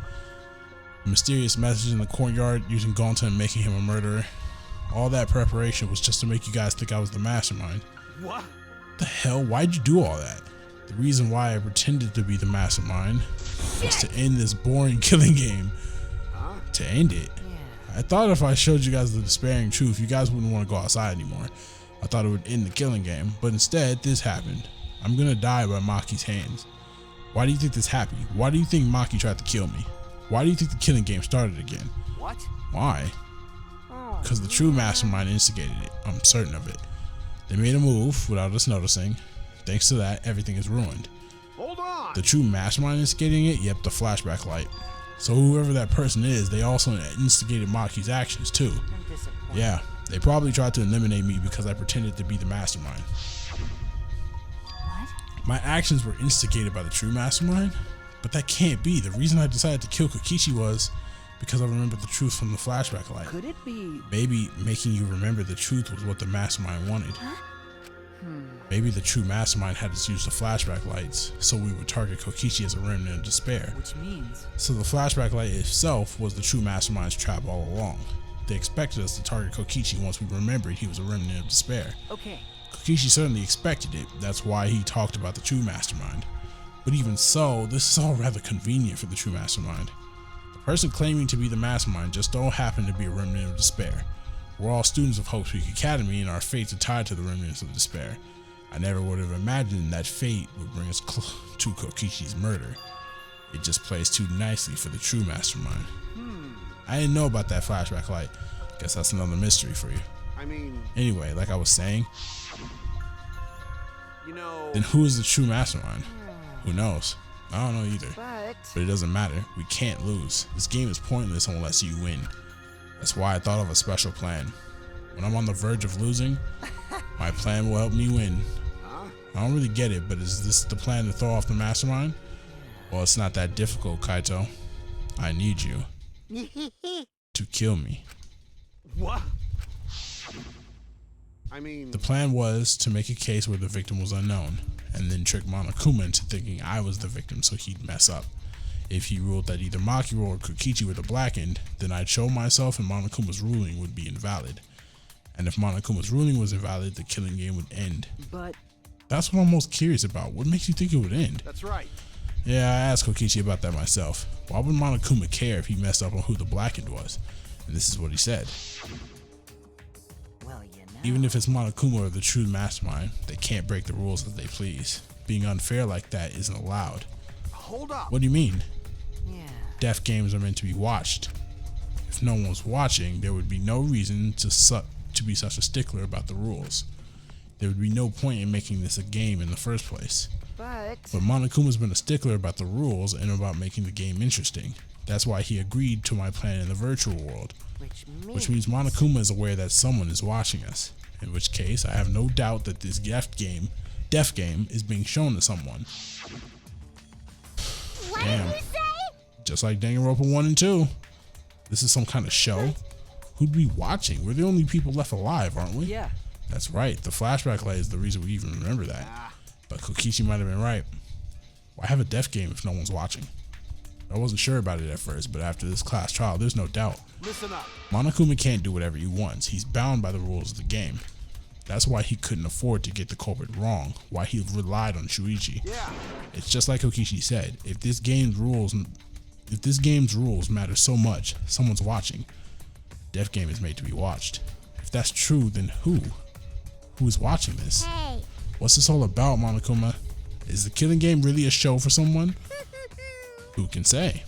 S1: A mysterious message in the courtyard using Gonta and making him a murderer. All that preparation was just to make you guys think I was the mastermind.
S7: What?
S1: The hell? Why'd you do all that? The reason why I pretended to be the mastermind was to end this boring killing game.
S7: Huh?
S1: To end it. I thought if I showed you guys the despairing truth, you guys wouldn't want to go outside anymore. I thought it would end the killing game, but instead, this happened. I'm gonna die by Maki's hands. Why do you think this happened? Why do you think Maki tried to kill me? Why do you think the killing game started again?
S7: What?
S1: Why? Because the true mastermind instigated it. I'm certain of it. They made a move without us noticing. Thanks to that, everything is ruined.
S7: Hold on.
S1: The true mastermind instigating it? Yep, the flashback light. So whoever that person is, they also instigated Maki's actions too. Yeah, they probably tried to eliminate me because I pretended to be the mastermind.
S2: What?
S1: My actions were instigated by the true mastermind? But that can't be. The reason I decided to kill Kokichi was because I remembered the truth from the flashback light.
S6: Could it be?
S1: Maybe making you remember the truth was what the mastermind wanted. Maybe the true mastermind had us use the flashback lights so we would target Kokichi as a remnant of despair.
S6: Which means?
S1: So the flashback light itself was the true mastermind's trap all along. They expected us to target Kokichi once we remembered he was a remnant of despair.
S6: Okay.
S1: Kokichi certainly expected it. That's why he talked about the true mastermind. But even so, this is all rather convenient for the true mastermind. The person claiming to be the mastermind just don't happen to be a remnant of despair. We're all students of Hope's Peak Academy and our fates are tied to the remnants of despair. I never would have imagined that fate would bring us to Kokichi's murder. It just plays too nicely for the true mastermind. I didn't know about that flashback light. Guess that's another mystery for you.
S7: I mean,
S1: Anyway, like I was saying,
S7: you know.
S1: then who is the true mastermind? Who knows? I don't know either. But it doesn't matter. We can't lose. This game is pointless unless you win. That's why I thought of a special plan. When I'm on the verge of losing, my plan will help me win. I don't really get it, but is this the plan to throw off the mastermind? Well, it's not that difficult, Kaito. I need you to kill me.
S7: What? I mean,
S1: The plan was to make a case where the victim was unknown, and then trick Monokuma into thinking I was the victim so he'd mess up. If he ruled that either Makiro or Kokichi were the blackened, then I'd show myself and Monokuma's ruling would be invalid. And if Monokuma's ruling was invalid, the killing game would end.
S6: But
S1: That's what I'm most curious about. What makes you think it would end?
S7: that's right.
S1: Yeah, I asked Kokichi about that myself. Why would Monokuma care if he messed up on who the blackened was? And this is what he said.
S5: Well, you know.
S1: Even if it's Monokuma or the true mastermind, they can't break the rules as they please. Being unfair like that isn't allowed.
S7: Hold up.
S1: What do you mean?
S5: Yeah.
S1: Deaf games are meant to be watched. If no one was watching, there would be no reason to be such a stickler about the rules. There would be no point in making this a game in the first place. But Monokuma's been a stickler about the rules and about making the game interesting. That's why he agreed to my plan in the virtual world. Which means Monokuma is aware that someone is watching us. In which case, I have no doubt that this deaf game is being shown to someone.
S3: What
S1: Damn.
S3: did you say?
S1: Just like Danganronpa 1 and 2. This is some kind of show? Who'd be watching? We're the only people left alive, aren't we?
S6: yeah.
S1: That's right. The flashback light is the reason we even remember that. But Kokichi might have been right. Why have a deaf game if no one's watching? I wasn't sure about it at first, but after this class trial, there's no doubt.
S7: Listen up.
S1: Monokuma can't do whatever he wants. He's bound by the rules of the game. That's why he couldn't afford to get the culprit wrong, why he relied on Shuichi.
S7: Yeah.
S1: It's just like Kokichi said, if this game's rules matter so much, someone's watching. Deaf game is made to be watched. If that's true, then who? Who is watching this?
S3: Hey.
S1: What's this all about, Monokuma? Is the killing game really a show for someone? Who can say?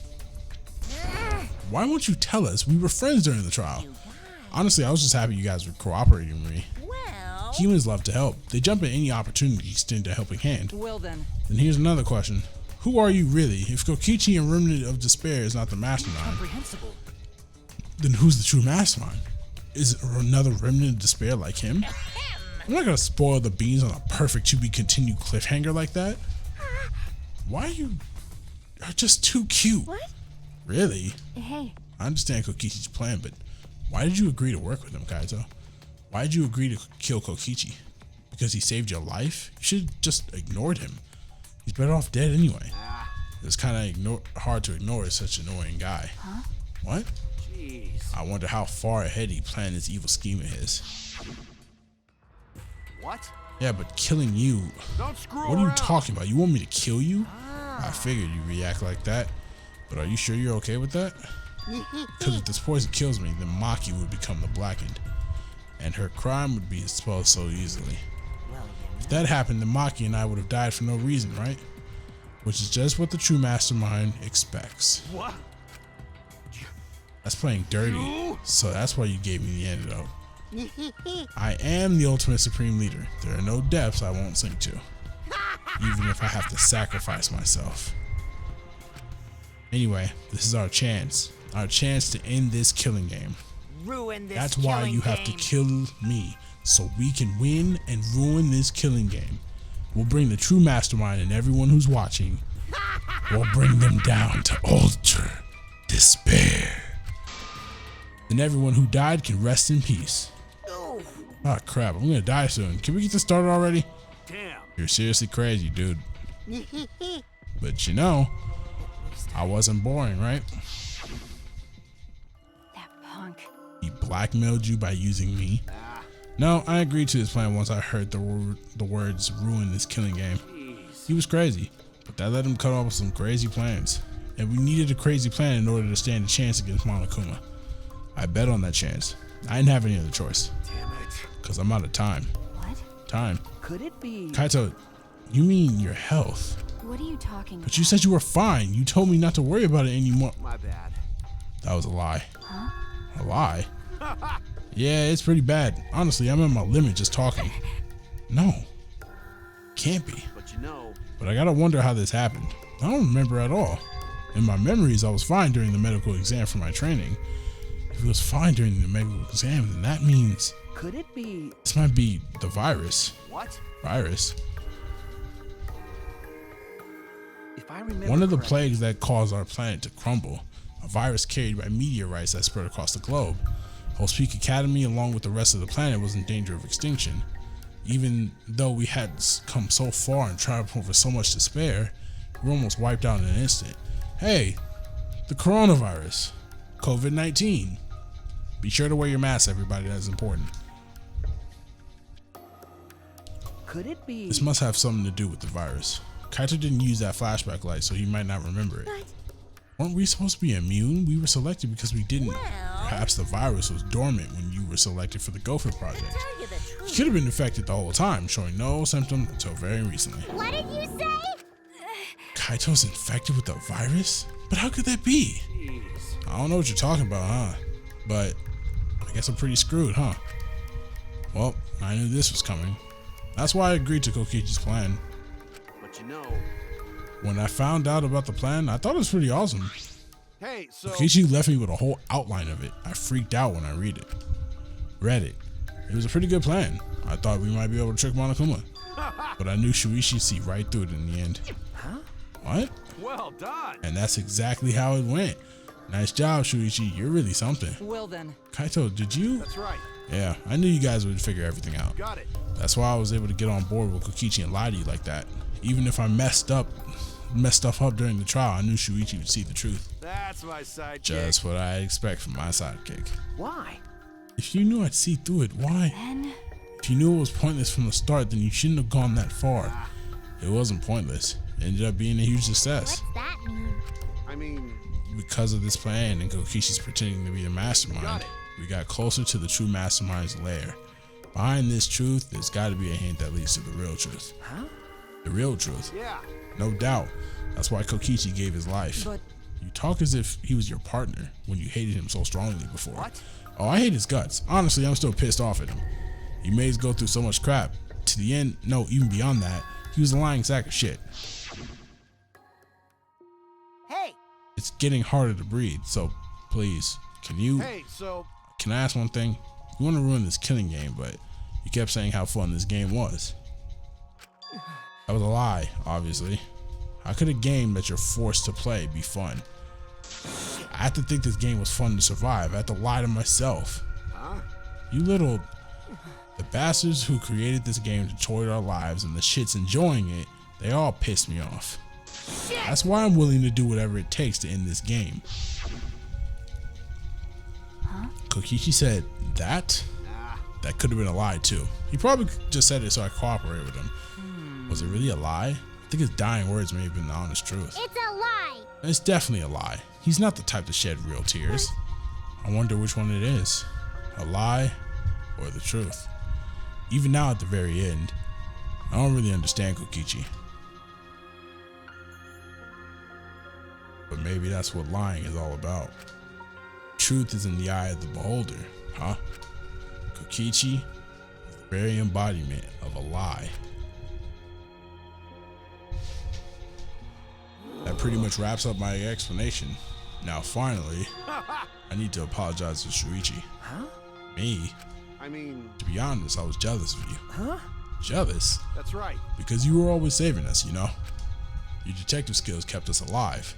S1: Why won't you tell us? We were friends during the trial. Honestly, I was just happy you guys were cooperating with me.
S8: Well,
S1: Humans love to help. They jump at any opportunity to extend a helping hand.
S6: Well then,
S1: Then here's another question. Who are you really? If Kokichi and Remnant of Despair is not the mastermind,
S6: comprehensible.
S1: then who's the true mastermind? Is it another Remnant of Despair like him? I'm not gonna spoil the beans on a perfect to be continued cliffhanger like that. Why are just too cute?
S9: What?
S1: Really?
S2: Hey,
S1: I understand Kokichi's plan, but why did you agree to work with him, Kaito? Why did you agree to kill Kokichi? Because he saved your life? You should have just ignored him. He's better off dead anyway. It's kind of hard to ignore such an annoying guy.
S2: Huh?
S1: What?
S7: Jeez.
S1: I wonder how far ahead he planned this evil scheme of his.
S7: What?
S1: Yeah, but killing you...
S7: Don't screw
S1: What are you
S7: around.
S1: talking about? You want me to kill you? I figured you'd react like that. But are you sure you're okay with that? Because if this poison kills me, then Maki would become the Blackened. And her crime would be exposed so easily. If that happened, then Maki and I would have died for no reason, right? Which is just what the true mastermind expects.
S7: What?
S1: That's playing dirty. So that's why you gave me the antidote. I am the ultimate supreme leader. There are no depths I won't sink to. Even if I have to sacrifice myself. Anyway, this is our chance. Our chance to end this killing game.
S4: Ruin this
S1: That's why you have to kill me. So we can win and ruin this killing game. We'll bring the true mastermind and everyone who's watching. We'll bring them down to ultra despair. Then everyone who died can rest in peace. Ah, crap, I'm gonna die soon. Can we get this started already?
S7: Damn.
S1: You're seriously crazy, dude. But you know, I wasn't boring, right?
S2: that punk.
S1: He blackmailed you by using me. No, I agreed to his plan once I heard the words ruin this killing game. He was crazy, but that let him cut off some crazy plans. And we needed a crazy plan in order to stand a chance against Monokuma. I bet on that chance. I didn't have any other choice.
S7: Damn it.
S1: Cause I'm out of time.
S2: What?
S1: Time.
S5: Could it be?
S1: Kaito, you mean your health.
S2: What are you talking about?
S1: But you said you were fine. You told me not to worry about it anymore.
S7: My bad.
S1: That was a lie.
S2: Huh?
S1: A lie? Yeah, it's pretty bad. Honestly, I'm at my limit just talking. No. Can't be.
S7: But you know.
S1: But I gotta wonder how this happened. I don't remember at all. In my memories, I was fine during the medical exam for my training. If it was fine during the medical exam, then that means
S5: Could it be?
S1: this might be the virus.
S7: What?
S1: Virus?
S5: If I remember
S1: One of the
S5: correctly-
S1: plagues that caused our planet to crumble. A virus carried by meteorites that spread across the globe. Whole Peak Academy, along with the rest of the planet, was in danger of extinction. Even though we had come so far and triumphed over so much despair, we were almost wiped out in an instant. Hey, the coronavirus. COVID-19. Be sure to wear your mask, everybody. That's important.
S5: Could it be?
S1: This must have something to do with the virus. Kaito didn't use that flashback light, so he might not remember it. Weren't we supposed to be immune? We were selected because we didn't. Perhaps the virus was dormant when you were selected for the Gopher Project.
S8: Tell you the
S1: You
S8: truth.
S1: could have been infected the whole time, showing no symptoms until very recently.
S3: What did you say?
S1: Kaito's infected with the virus? But how could that be?
S7: Jeez.
S1: I don't know what you're talking about, huh? But I guess I'm pretty screwed, huh? Well, I knew this was coming. That's why I agreed to Kokichi's plan.
S7: But you know.
S1: When I found out about the plan, I thought it was pretty awesome.
S7: Hey, so.
S1: Kokichi left me with a whole outline of it. I freaked out when I read it. It was a pretty good plan. I thought we might be able to trick Monokuma. But I knew Shuichi'd see right through it in the end.
S5: Huh?
S1: What?
S7: Well done.
S1: And that's exactly how it went. Nice job, Shuichi. You're really something.
S6: Well then,
S1: Kaito, did you?
S7: That's right.
S1: Yeah, I knew you guys would figure everything out.
S7: Got it.
S1: That's why I was able to get on board with Kokichi and lie to you like that. Even if I messed stuff up during the trial, I knew Shuichi would see the truth.
S7: That's my sidekick.
S1: Just what I expect from my sidekick.
S5: Why?
S1: If you knew I'd see through it, why?
S2: Then
S1: If you knew it was pointless from the start, then you shouldn't have gone that far. It wasn't pointless. It ended up being a huge success.
S3: What's that mean?
S7: I mean,
S1: Because of this plan and Kokichi's pretending to be the
S7: Got
S1: mastermind,
S7: it.
S1: we got closer to the true mastermind's lair. Behind this truth, there's got to be a hint that leads to the real truth.
S5: Huh?
S1: The real truth.
S7: yeah.
S1: No doubt. That's why Kokichi gave his life.
S6: but
S1: You talk as if he was your partner when you hated him so strongly before.
S7: What?
S1: Oh, I hate his guts. Honestly, I'm still pissed off at him. He made us go through so much crap. To the end, no, even beyond that, he was a lying sack of shit.
S4: Hey,
S1: It's getting harder to breathe, so please, can
S7: Hey, so.
S1: I ask one thing? You want to ruin this killing game, but You kept saying how fun this game was. That was a lie, obviously. How could a game that you're forced to play be fun? I had to think this game was fun to survive. I had to lie to myself. You little... The bastards who created this game to toy our lives and the shits enjoying it, they all pissed me off. That's why I'm willing to do whatever it takes to end this game. Kokichi said that? That could have been a lie too. He probably just said it so I cooperate with him. Was it really a lie? I think his dying words may have been the honest truth.
S3: It's a lie!
S1: It's definitely a lie. He's not the type to shed real tears. I wonder which one it is. A lie or the truth. Even now at the very end, I don't really understand Kokichi. But maybe that's what lying is all about. Truth is in the eye of the beholder, huh? Kokichi is the very embodiment of a lie. That pretty much wraps up my explanation. Now finally, I need to apologize to Shuichi.
S5: Huh?
S1: Me?
S7: I mean...
S1: To be honest, I was jealous of you.
S5: Huh?
S1: Jealous?
S7: That's right.
S1: Because you were always saving us, you know? Your detective skills kept us alive.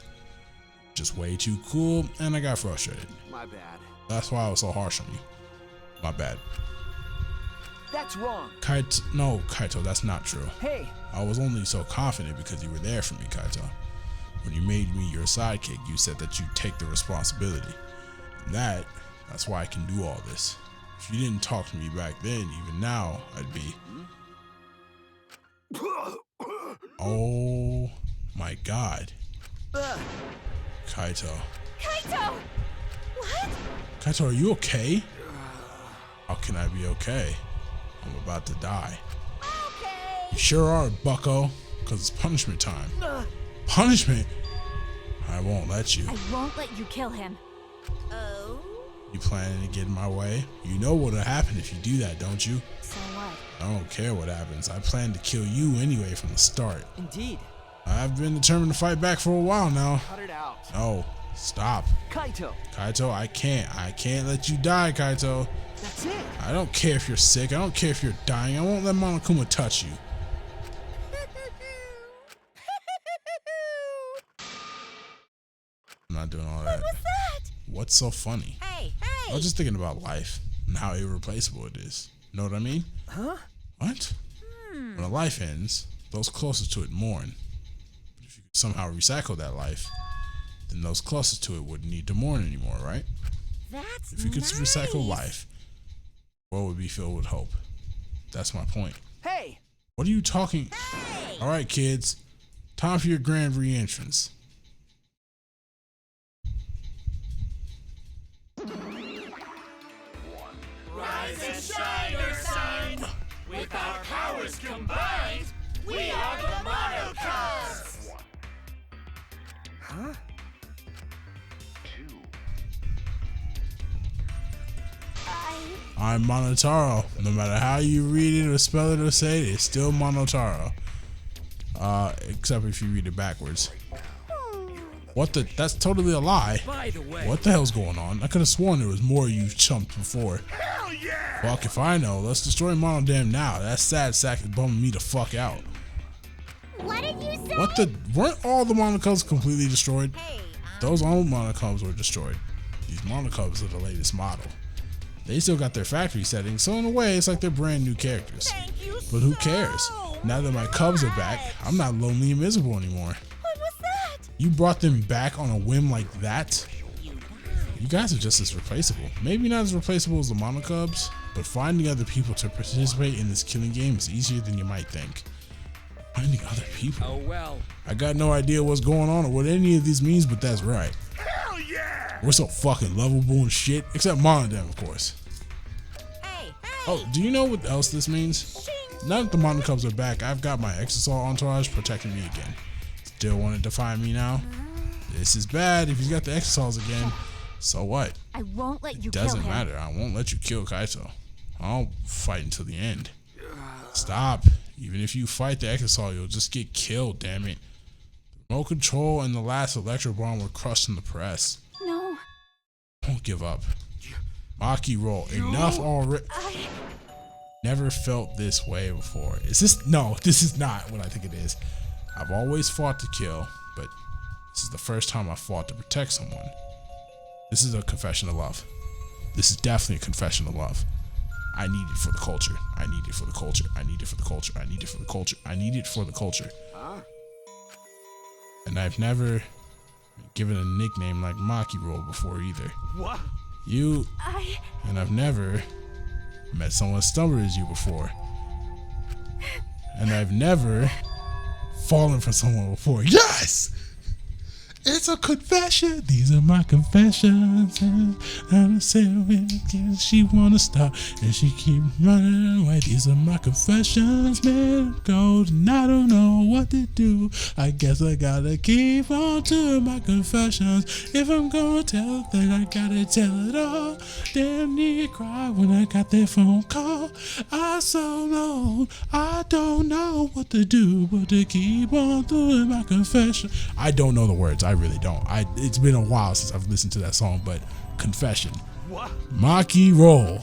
S1: Just way too cool, and I got frustrated.
S7: My bad.
S1: That's why I was so harsh on you. My bad.
S5: That's wrong.
S1: No, Kaito, that's not true.
S5: Hey.
S1: I was only so confident because you were there for me, Kaito. When you made me your sidekick, you said that you'd take the responsibility. And that's why I can do all this. If you didn't talk to me back then, even now, I'd be... Oh my god. Kaito.
S9: Kaito! What?
S1: Kaito, are you okay? How can I be okay? I'm about to die.
S9: Okay.
S1: You sure are, bucko. Because it's punishment time. Punishment? I won't let you.
S2: I won't let you kill him.
S9: Oh?
S1: You planning to get in my way? You know what'll happen if you do that, don't you?
S2: So what?
S1: I don't care what happens. I plan to kill you anyway from the start.
S6: Indeed.
S1: I've been determined to fight back for a while now.
S7: Cut it out.
S1: No, stop.
S5: Kaito.
S1: Kaito, I can't let you die, Kaito.
S5: That's it.
S1: I don't care if you're sick. I don't care if you're dying. I won't let Monokuma touch you. I'm not doing all that.
S9: What was that?
S1: What's so funny?
S8: Hey,
S1: I was just thinking about life and how irreplaceable it is. Know what I mean?
S5: Huh?
S1: What? When a life ends, those closest to it mourn. But if you could somehow recycle that life, then those closest to it wouldn't need to mourn anymore, right?
S8: That's
S1: If you could
S8: nice.
S1: recycle life, the world would be filled with hope. That's my point.
S5: Hey.
S1: What are you talking?
S8: Hey!
S1: All right, kids. Time for your grand re-entrance.
S10: Rise and shine, Earthsign! With our powers combined, we are the Monokuma!
S5: Huh?
S1: I'm Monotaro. No matter how you read it or spell it or say it, it's still Monotaro. Except if you read it backwards. What the? That's totally a lie.
S10: By the way,
S1: What the hell's going on? I could have sworn there was more of you chumped before.
S10: hell yeah!
S1: Fuck if I know. Let's destroy Monodam now. That sad sack is bumming me the fuck out.
S3: What did you say?
S1: What the? Weren't all the Monokubs completely destroyed?
S8: Hey,
S1: Those old Monokubs were destroyed. These Monokubs are the latest model. They still got their factory settings, so in a way, it's like they're brand new characters.
S8: thank you
S1: But who cares? Now that my cubs are back, I'm not lonely and miserable anymore.
S9: What was that?
S1: You brought them back on a whim like that?
S8: You guys.
S1: You guys are just as replaceable. Maybe not as replaceable as the Monokubs, but finding other people to participate in this killing game is easier than you might think. Finding other people?
S10: Oh well.
S1: I got no idea what's going on or what any of this means, but that's right.
S10: Hell yeah!
S1: We're so fucking lovable and shit, except Monodam, of course.
S8: Hey, hey!
S1: Oh, do you know what else this means? Now that the Monokubs are back, I've got my Exisal entourage protecting me again. Still wanting to find me now? This is bad if he's got the Exisals again. So what?
S2: I won't let you
S1: It
S2: kill
S1: doesn't
S2: him.
S1: matter. I won't let you kill Kaito. I'll fight until the end. Stop. Even if you fight the Exisal, you'll just get killed, damn it. The remote control and the last electro bomb were crushed in the press.
S2: No.
S1: Don't give up. Maki roll. Enough already. never felt this way before. Is this? No, this is not what I think it is. I've always fought to kill, but this is the first time I fought to protect someone. This is a confession of love. This is definitely a confession of love. I need it for the culture. I need it for the culture. I need it for the culture. I need it for the culture. I need it for the culture. And I've never been given a nickname like Maki Roll before either.
S7: What?
S1: And I've never met someone as stubborn as you before. And I've never fallen for someone before. Yes! It's a confession. These are my confessions. And I'm saying she wanna stop and she keep running away. These are my confessions, man. Gold and I don't know what to do. I guess I gotta keep on doing my confessions. If I'm gonna tell, then I gotta tell it all. Damn near cry when I got that phone call. I so know I don't know what to do, but to keep on doing my confession. I don't know the words. I really don't. It's been a while since I've listened to that song, but confession.
S7: What?
S1: Maki Roll.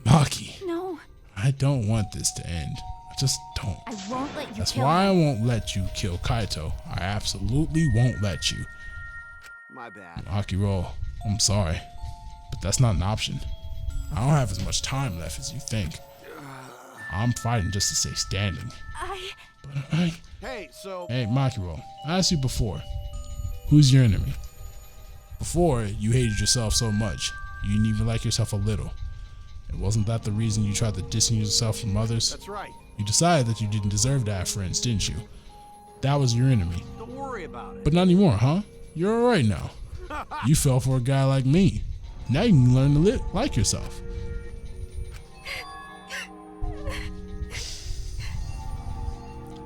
S1: Maki.
S2: No.
S1: I don't want this to end. I just don't.
S2: I won't let you
S1: That's
S2: kill
S1: why I
S2: him.
S1: won't let you kill Kaito. I absolutely won't let you.
S7: My bad.
S1: Maki Roll. I'm sorry, but that's not an option. I don't have as much time left as you think. I'm fighting just to stay standing.
S7: Hey, so...
S1: Hey, Maki Roll. I asked you before. Who's your enemy? Before, you hated yourself so much, you didn't even like yourself a little. And wasn't that the reason you tried to distance yourself from others?
S7: That's right.
S1: You decided that you didn't deserve to have friends, didn't you? That was your enemy.
S7: Don't worry about it.
S1: But not anymore, huh? You're alright now. You fell for a guy like me. Now you can learn to like yourself.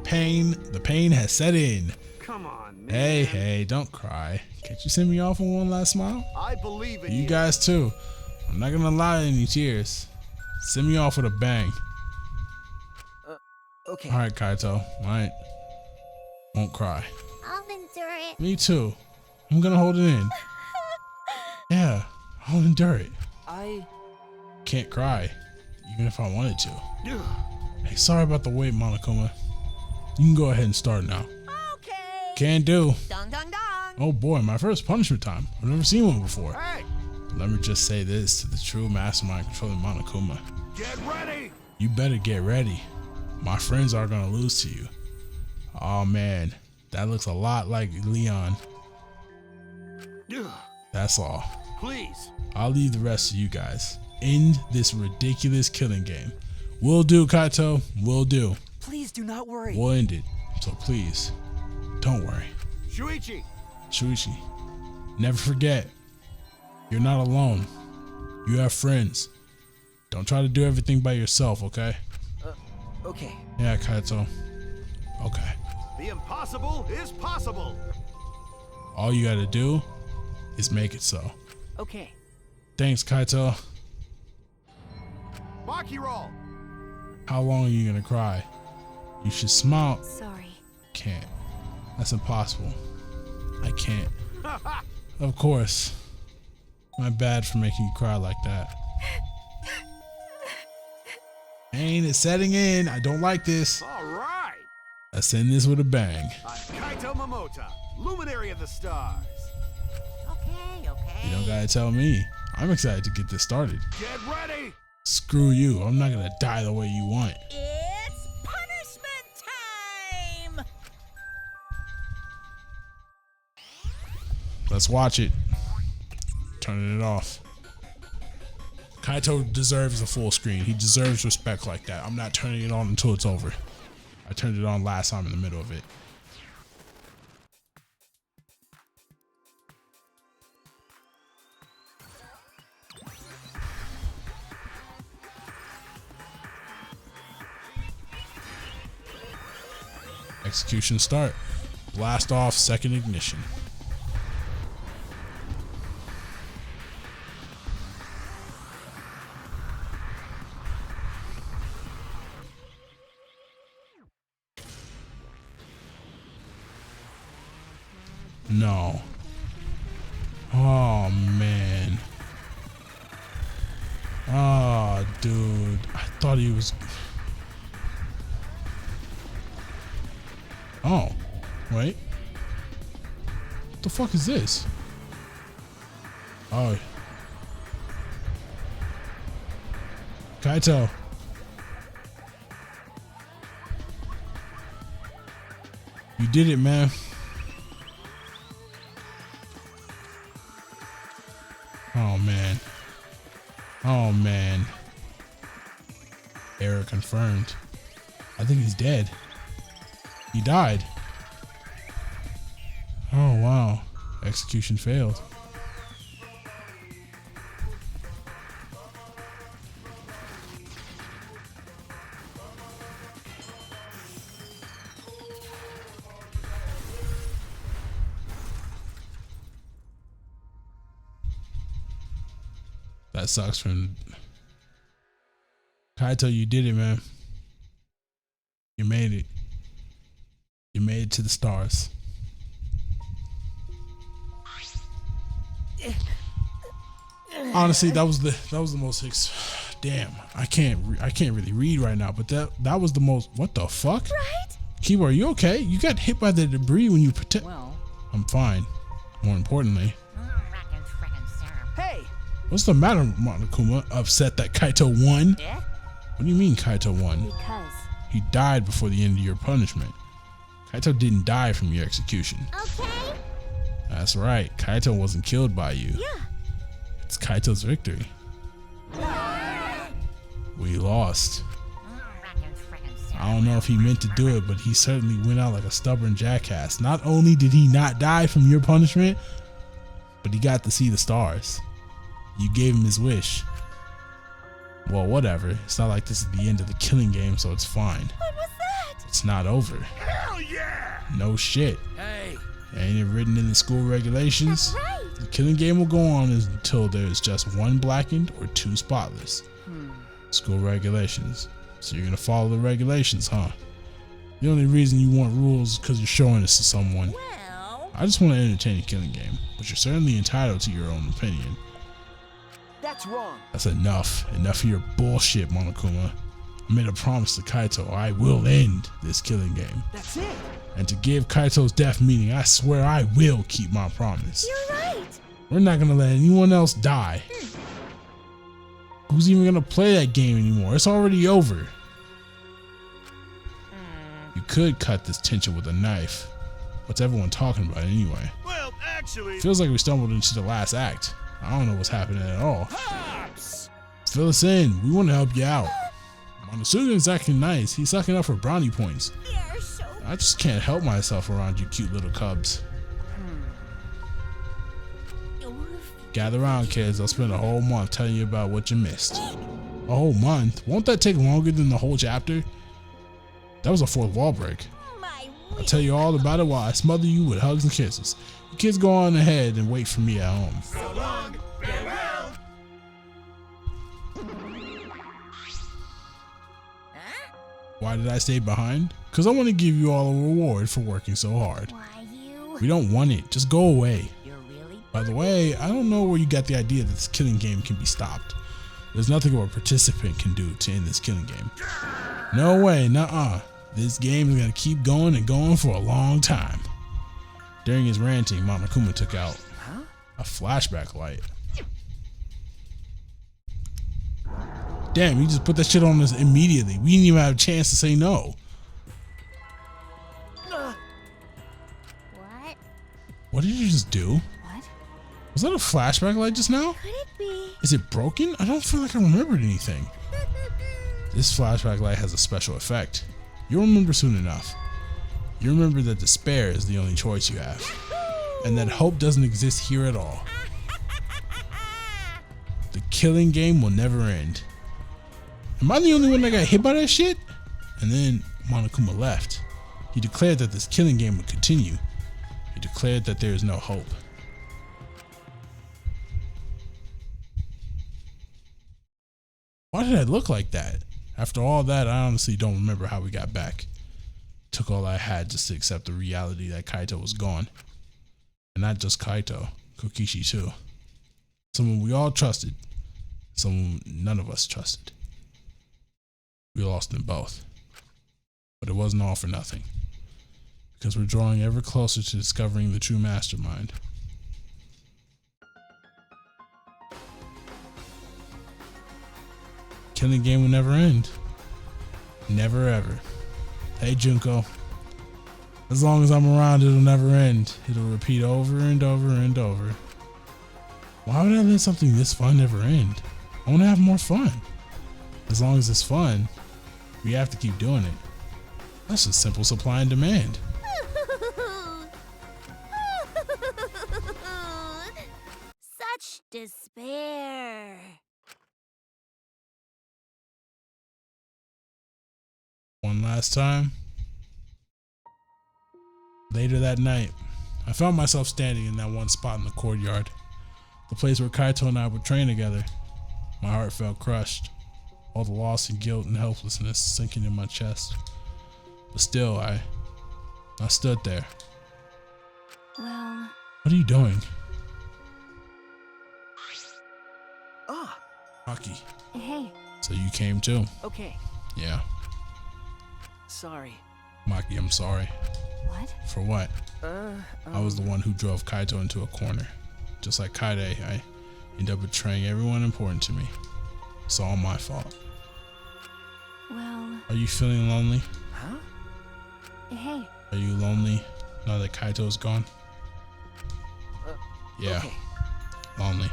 S1: The pain has set in.
S7: Come on, man.
S1: Hey, don't cry. Can't you send me off with one last smile?
S7: I believe in you.
S1: You guys too. I'm not gonna allow any tears. Send me off with a bang.
S5: Okay.
S1: Alright, Kaito. Alright. Won't cry.
S3: I'll endure it.
S1: Me too. I'm gonna hold it in. Yeah, I'll endure it.
S5: I
S1: Can't cry, even if I wanted to. Hey, sorry about the wait, Monokuma. You can go ahead and start now.
S8: Okay.
S1: Can do.
S8: Dong dong dong.
S1: Oh boy, my first punishment time. I've never seen one before.
S7: Hey,
S1: But let me just say this to the true mastermind controlling Monokuma.
S7: get ready.
S1: You better get ready. My friends are gonna lose to you. Oh man, that looks a lot like Leon. That's all.
S7: Please.
S1: I'll leave the rest to you guys. End this ridiculous killing game. Will do, Kaito. Will do.
S5: please do not worry.
S1: We'll end it. So please, don't worry.
S7: Shuichi.
S1: Shuichi, never forget, you're not alone. You have friends. Don't try to do everything by yourself, okay?
S5: Okay.
S1: Yeah, Kaito. Okay.
S7: The impossible is possible.
S1: All you gotta do is make it so.
S5: Okay.
S1: Thanks, Kaito.
S7: Maki roll.
S1: How long are you gonna cry? You should smile.
S2: Sorry.
S1: Can't. That's impossible. I can't. Of course. My bad for making you cry like that. Pain is setting in. I don't like this.
S7: All right.
S1: Let's end this with a bang.
S7: I'm Kaito Momota, luminary of the stars.
S8: Okay.
S1: You don't gotta tell me. I'm excited to get this started.
S7: Get ready.
S1: Screw you. I'm not gonna die the way you want.
S8: It's punishment time.
S1: Let's watch it. Turning it off. Kaito deserves a full screen. He deserves respect like that. I'm not turning it on until it's over. I turned it on last time in the middle of it. Execution start. Blast off, second ignition. No. Oh man. Oh Oh, dude. I thought he was... Oh. Wait. What the fuck is this? Oh. Kaito. You did it, man. Oh, man. Oh, man. Error confirmed. I think he's dead. He died. Oh, wow. Execution failed. That sucks from Kaito. You did it, man. You made it. You made it to the stars. Honestly, that was the most. Damn, I can't really read right now. But that was the most. What the fuck?
S9: Right?
S1: Kiba, are you okay? You got hit by the debris when you protect.
S6: Well,
S1: I'm fine. More importantly.
S5: Hey!
S1: What's the matter, Monokuma? Upset that Kaito won?
S8: Yeah?
S1: What do you mean Kaito won?
S2: Because
S1: He died before the end of your punishment. Kaito didn't die from your execution.
S3: Okay?
S1: That's right. Kaito wasn't killed by you.
S9: Yeah.
S1: It's Kaito's victory. We lost. I don't know if he meant to do it, but he certainly went out like a stubborn jackass. Not only did he not die from your punishment, but he got to see the stars. You gave him his wish. Well, whatever. It's not like this is the end of the killing game, so it's fine.
S9: What was that?
S1: It's not over.
S10: Hell yeah!
S1: No shit.
S10: Hey!
S1: Ain't it written in the school regulations?
S9: Right.
S1: The killing game will go on until there's just one blackened or two spotless. School regulations. So you're gonna follow the regulations, huh? The only reason you want rules is because you're showing this to someone.
S8: Well,
S1: I just want to entertain a killing game, but you're certainly entitled to your own opinion.
S5: That's wrong.
S1: That's enough. Enough of your bullshit, Monokuma. I made a promise to Kaito. I will end this killing game.
S5: That's it.
S1: And to give Kaito's death meaning, I swear I will keep my promise.
S9: You're right.
S1: We're not gonna let anyone else die. Who's even gonna play that game anymore? It's already over. You could cut this tension with a knife. What's everyone talking about anyway?
S10: Well, actually...
S1: Feels like we stumbled into the last act. I don't know what's happening at all.
S10: Pops!
S1: Fill us in. We want to help you out. Monosuke's acting nice. He's sucking up for brownie points.
S9: You're so...
S1: I just can't help myself around you cute little cubs. Gather around, kids. I'll spend a whole month telling you about what you missed. A whole month? Won't that take longer than the whole chapter? That was a fourth wall break.
S9: My
S1: I'll tell you all about it while I smother you with hugs and kisses. You kids go on ahead and wait for me at home.
S10: So long! Farewell!
S1: Why did I stay behind? Because I want to give you all a reward for working so hard.
S3: Why you?
S1: We don't want it. Just go away.
S8: you're really...
S1: By the way, I don't know where you got the idea that this killing game can be stopped. There's nothing a participant can do to end this killing game. No way, nuh-uh. This game is going to keep going and going for a long time. During his ranting, Monokuma took out a flashback light. Damn, he just put that shit on us immediately. We didn't even have a chance to say no.
S3: What?
S1: What did you just do?
S2: what?
S1: Was that a flashback light just now?
S9: Could it be?
S1: Is it broken? I don't feel like I remembered anything. This flashback light has a special effect. You'll remember soon enough. You remember that despair is the only choice you have, and that hope doesn't exist here at all. The killing game will never end. Am I the only one that got hit by that shit? And then Monokuma left. He declared that this killing game would continue. He declared that there is no hope. Why did I look like that? After all that, I honestly don't remember how we got back. Took all I had just to accept the reality that Kaito was gone. And not just Kaito, Kokichi too. Someone we all trusted. someone none of us trusted. We lost them both. But it wasn't all for nothing, because we're drawing ever closer to discovering the true mastermind. Killing game will never end. Never ever. Hey Junko, as long as I'm around, it'll never end. It'll repeat over and over and over. Why would I let something this fun never end? I want to have more fun. As long as it's fun, we have to keep doing it. That's just simple supply and demand.
S3: Such despair.
S1: One last time. Later that night, I found myself standing in that one spot in the courtyard, the place where Kaito and I would train together. My heart felt crushed, all the loss and guilt and helplessness sinking in my chest. But still, I stood there.
S2: Well...
S1: What are you doing?
S5: Ah,
S1: Maki.
S2: Hey.
S1: So you came too?
S5: okay.
S1: Yeah.
S5: Sorry.
S1: Maki, I'm sorry.
S2: What?
S1: For what? I was the one who drove Kaito into a corner. Just like Kaide, I ended up betraying everyone important to me. It's all my fault.
S2: Well...
S1: Are you feeling lonely?
S5: Huh?
S2: Hey.
S1: Are you lonely now that Kaito's gone? Yeah,
S5: Okay.
S1: lonely.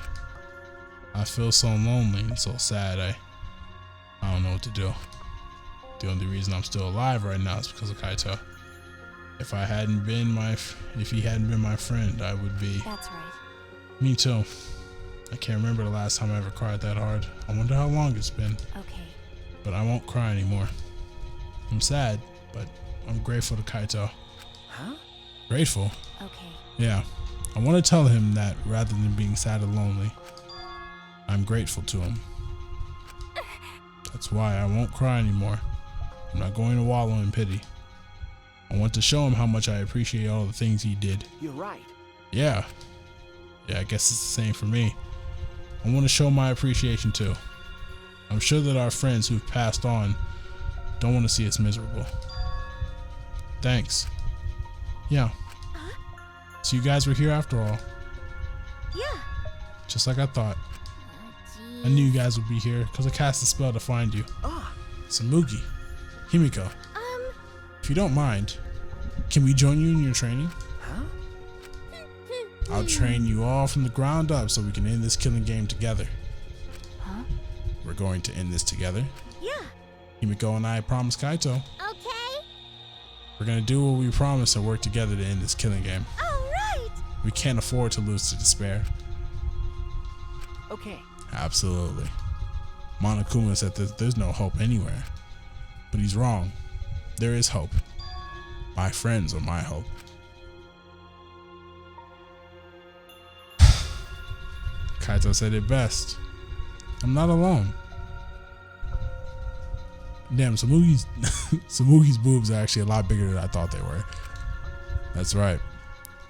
S1: I feel so lonely and so sad. I don't know what to do. The only reason I'm still alive right now is because of Kaito. If he hadn't been my friend, I would be.
S2: That's right.
S1: Me too. I can't remember the last time I ever cried that hard. I wonder how long it's been.
S2: Okay.
S1: But I won't cry anymore. I'm sad, but I'm grateful to Kaito.
S5: Huh?
S1: Grateful?
S2: Okay.
S1: Yeah. I want to tell him that rather than being sad and lonely, I'm grateful to him. That's why I won't cry anymore. I'm not going to wallow in pity. I want to show him how much I appreciate all the things he did.
S5: You're right.
S1: Yeah. Yeah, I guess it's the same for me. I want to show my appreciation too. I'm sure that our friends who've passed on don't want to see us miserable. Thanks. Yeah. So you guys were here after all.
S9: Yeah.
S1: Just like I thought.
S3: Oh,
S1: I knew you guys would be here because I cast a spell to find you.
S5: Ah,
S1: Samugi. Himiko. If you don't mind, can we join you in your training?
S5: huh?
S1: I'll train you all from the ground up so we can end this killing game together.
S2: Huh?
S1: We're going to end this together.
S9: Yeah.
S1: Himiko and I promise Kaito.
S3: Okay.
S1: We're going to do what we promised and work together to end this killing game.
S9: All right.
S1: We can't afford to lose to despair.
S5: Okay.
S1: Absolutely. Monokuma said that there's no hope anywhere. But he's wrong. There is hope. My friends are my hope. Kaito said it best. I'm not alone. Damn, Samugi's boobs are actually a lot bigger than I thought they were. That's right.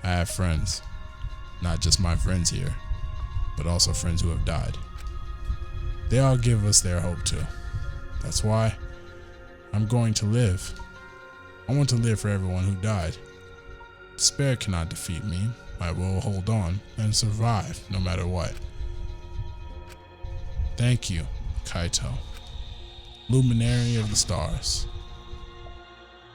S1: I have friends. Not just my friends here, but also friends who have died. They all give us their hope too. That's why I'm going to live. I want to live for everyone who died. Despair cannot defeat me. I will hold on and survive no matter what. Thank you, Kaito. Luminary of the stars.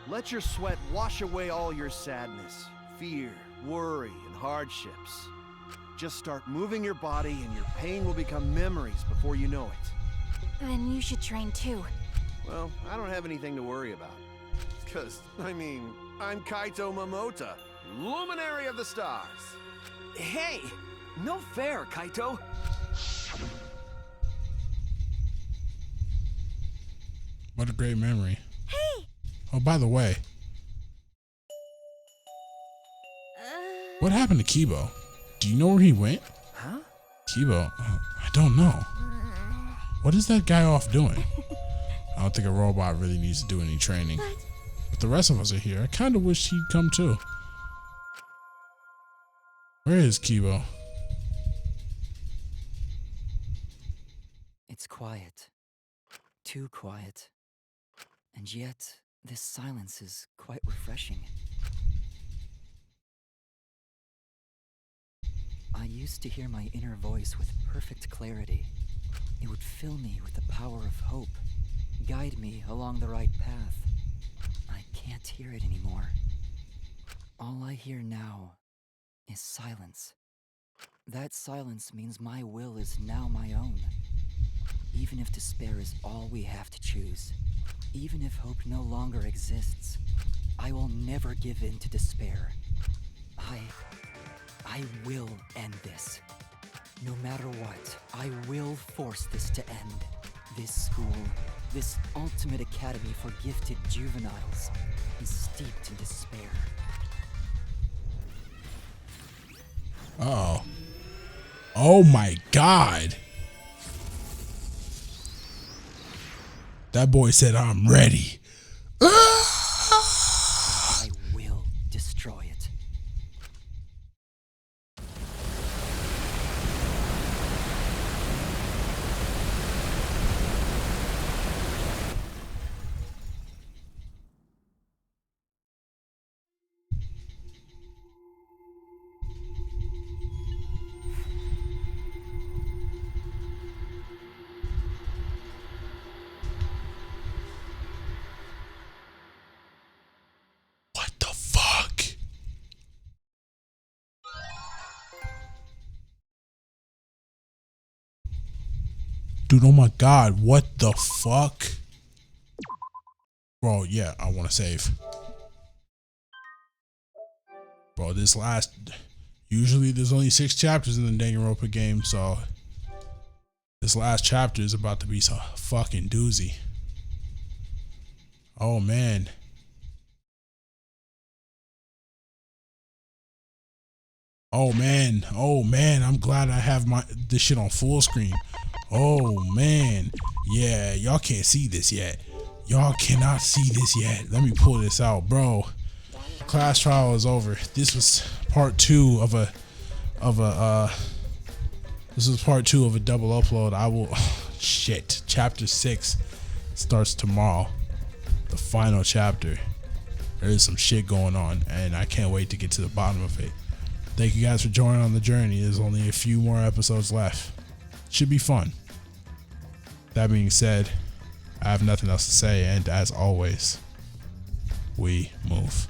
S7: Let your sweat wash away all your sadness, fear, worry, and hardships. Just start moving your body and your pain will become memories before you know it.
S2: Then you should train too.
S7: Well, I don't have anything to worry about. Cause, I'm Kaito Momota, Luminary of the Stars.
S5: Hey, no fair, Kaito.
S1: What a great memory.
S9: Hey.
S1: Oh, by the way, what happened to Kibo? Do you know where he went?
S5: Huh?
S1: Kibo? I don't know. What is that guy off doing? I don't think a robot really needs to do any training. But the rest of us are here. I kind of wish he'd come too. Where is Kibo?
S6: It's quiet. Too quiet. And yet, this silence is quite refreshing. I used to hear my inner voice with perfect clarity. It would fill me with the power of hope, guide me along the right path. I can't hear it anymore. All I hear now is silence. That silence means my will is now my own. Even if despair is all we have to choose, even if hope no longer exists, I will never give in to despair. I will end this. No matter what, I will force this to end. This school, this ultimate academy for gifted juveniles, is steeped in despair.
S1: Uh-oh. Oh my God. That boy said, I'm ready.
S6: I will destroy it.
S1: What the fuck? Dude, oh my God, what the fuck? Bro, yeah, I want to save. Bro, this last... Usually there's only 6 chapters in the Danganronpa game, so... This last chapter is about to be so fucking doozy. Oh, man. Oh, man. Oh, man. I'm glad I have this shit on full screen. Oh, man. Yeah, y'all can't see this yet. Y'all cannot see this yet. Let me pull this out, bro. Class trial is over. This was part 2 of a this is part 2 of a double upload. I will shit. Chapter 6 starts tomorrow. The final chapter. There is some shit going on, and I can't wait to get to the bottom of it. Thank you guys for joining on the journey. There's only a few more episodes left. Should be fun. That being said, I have nothing else to say, and as always, we move.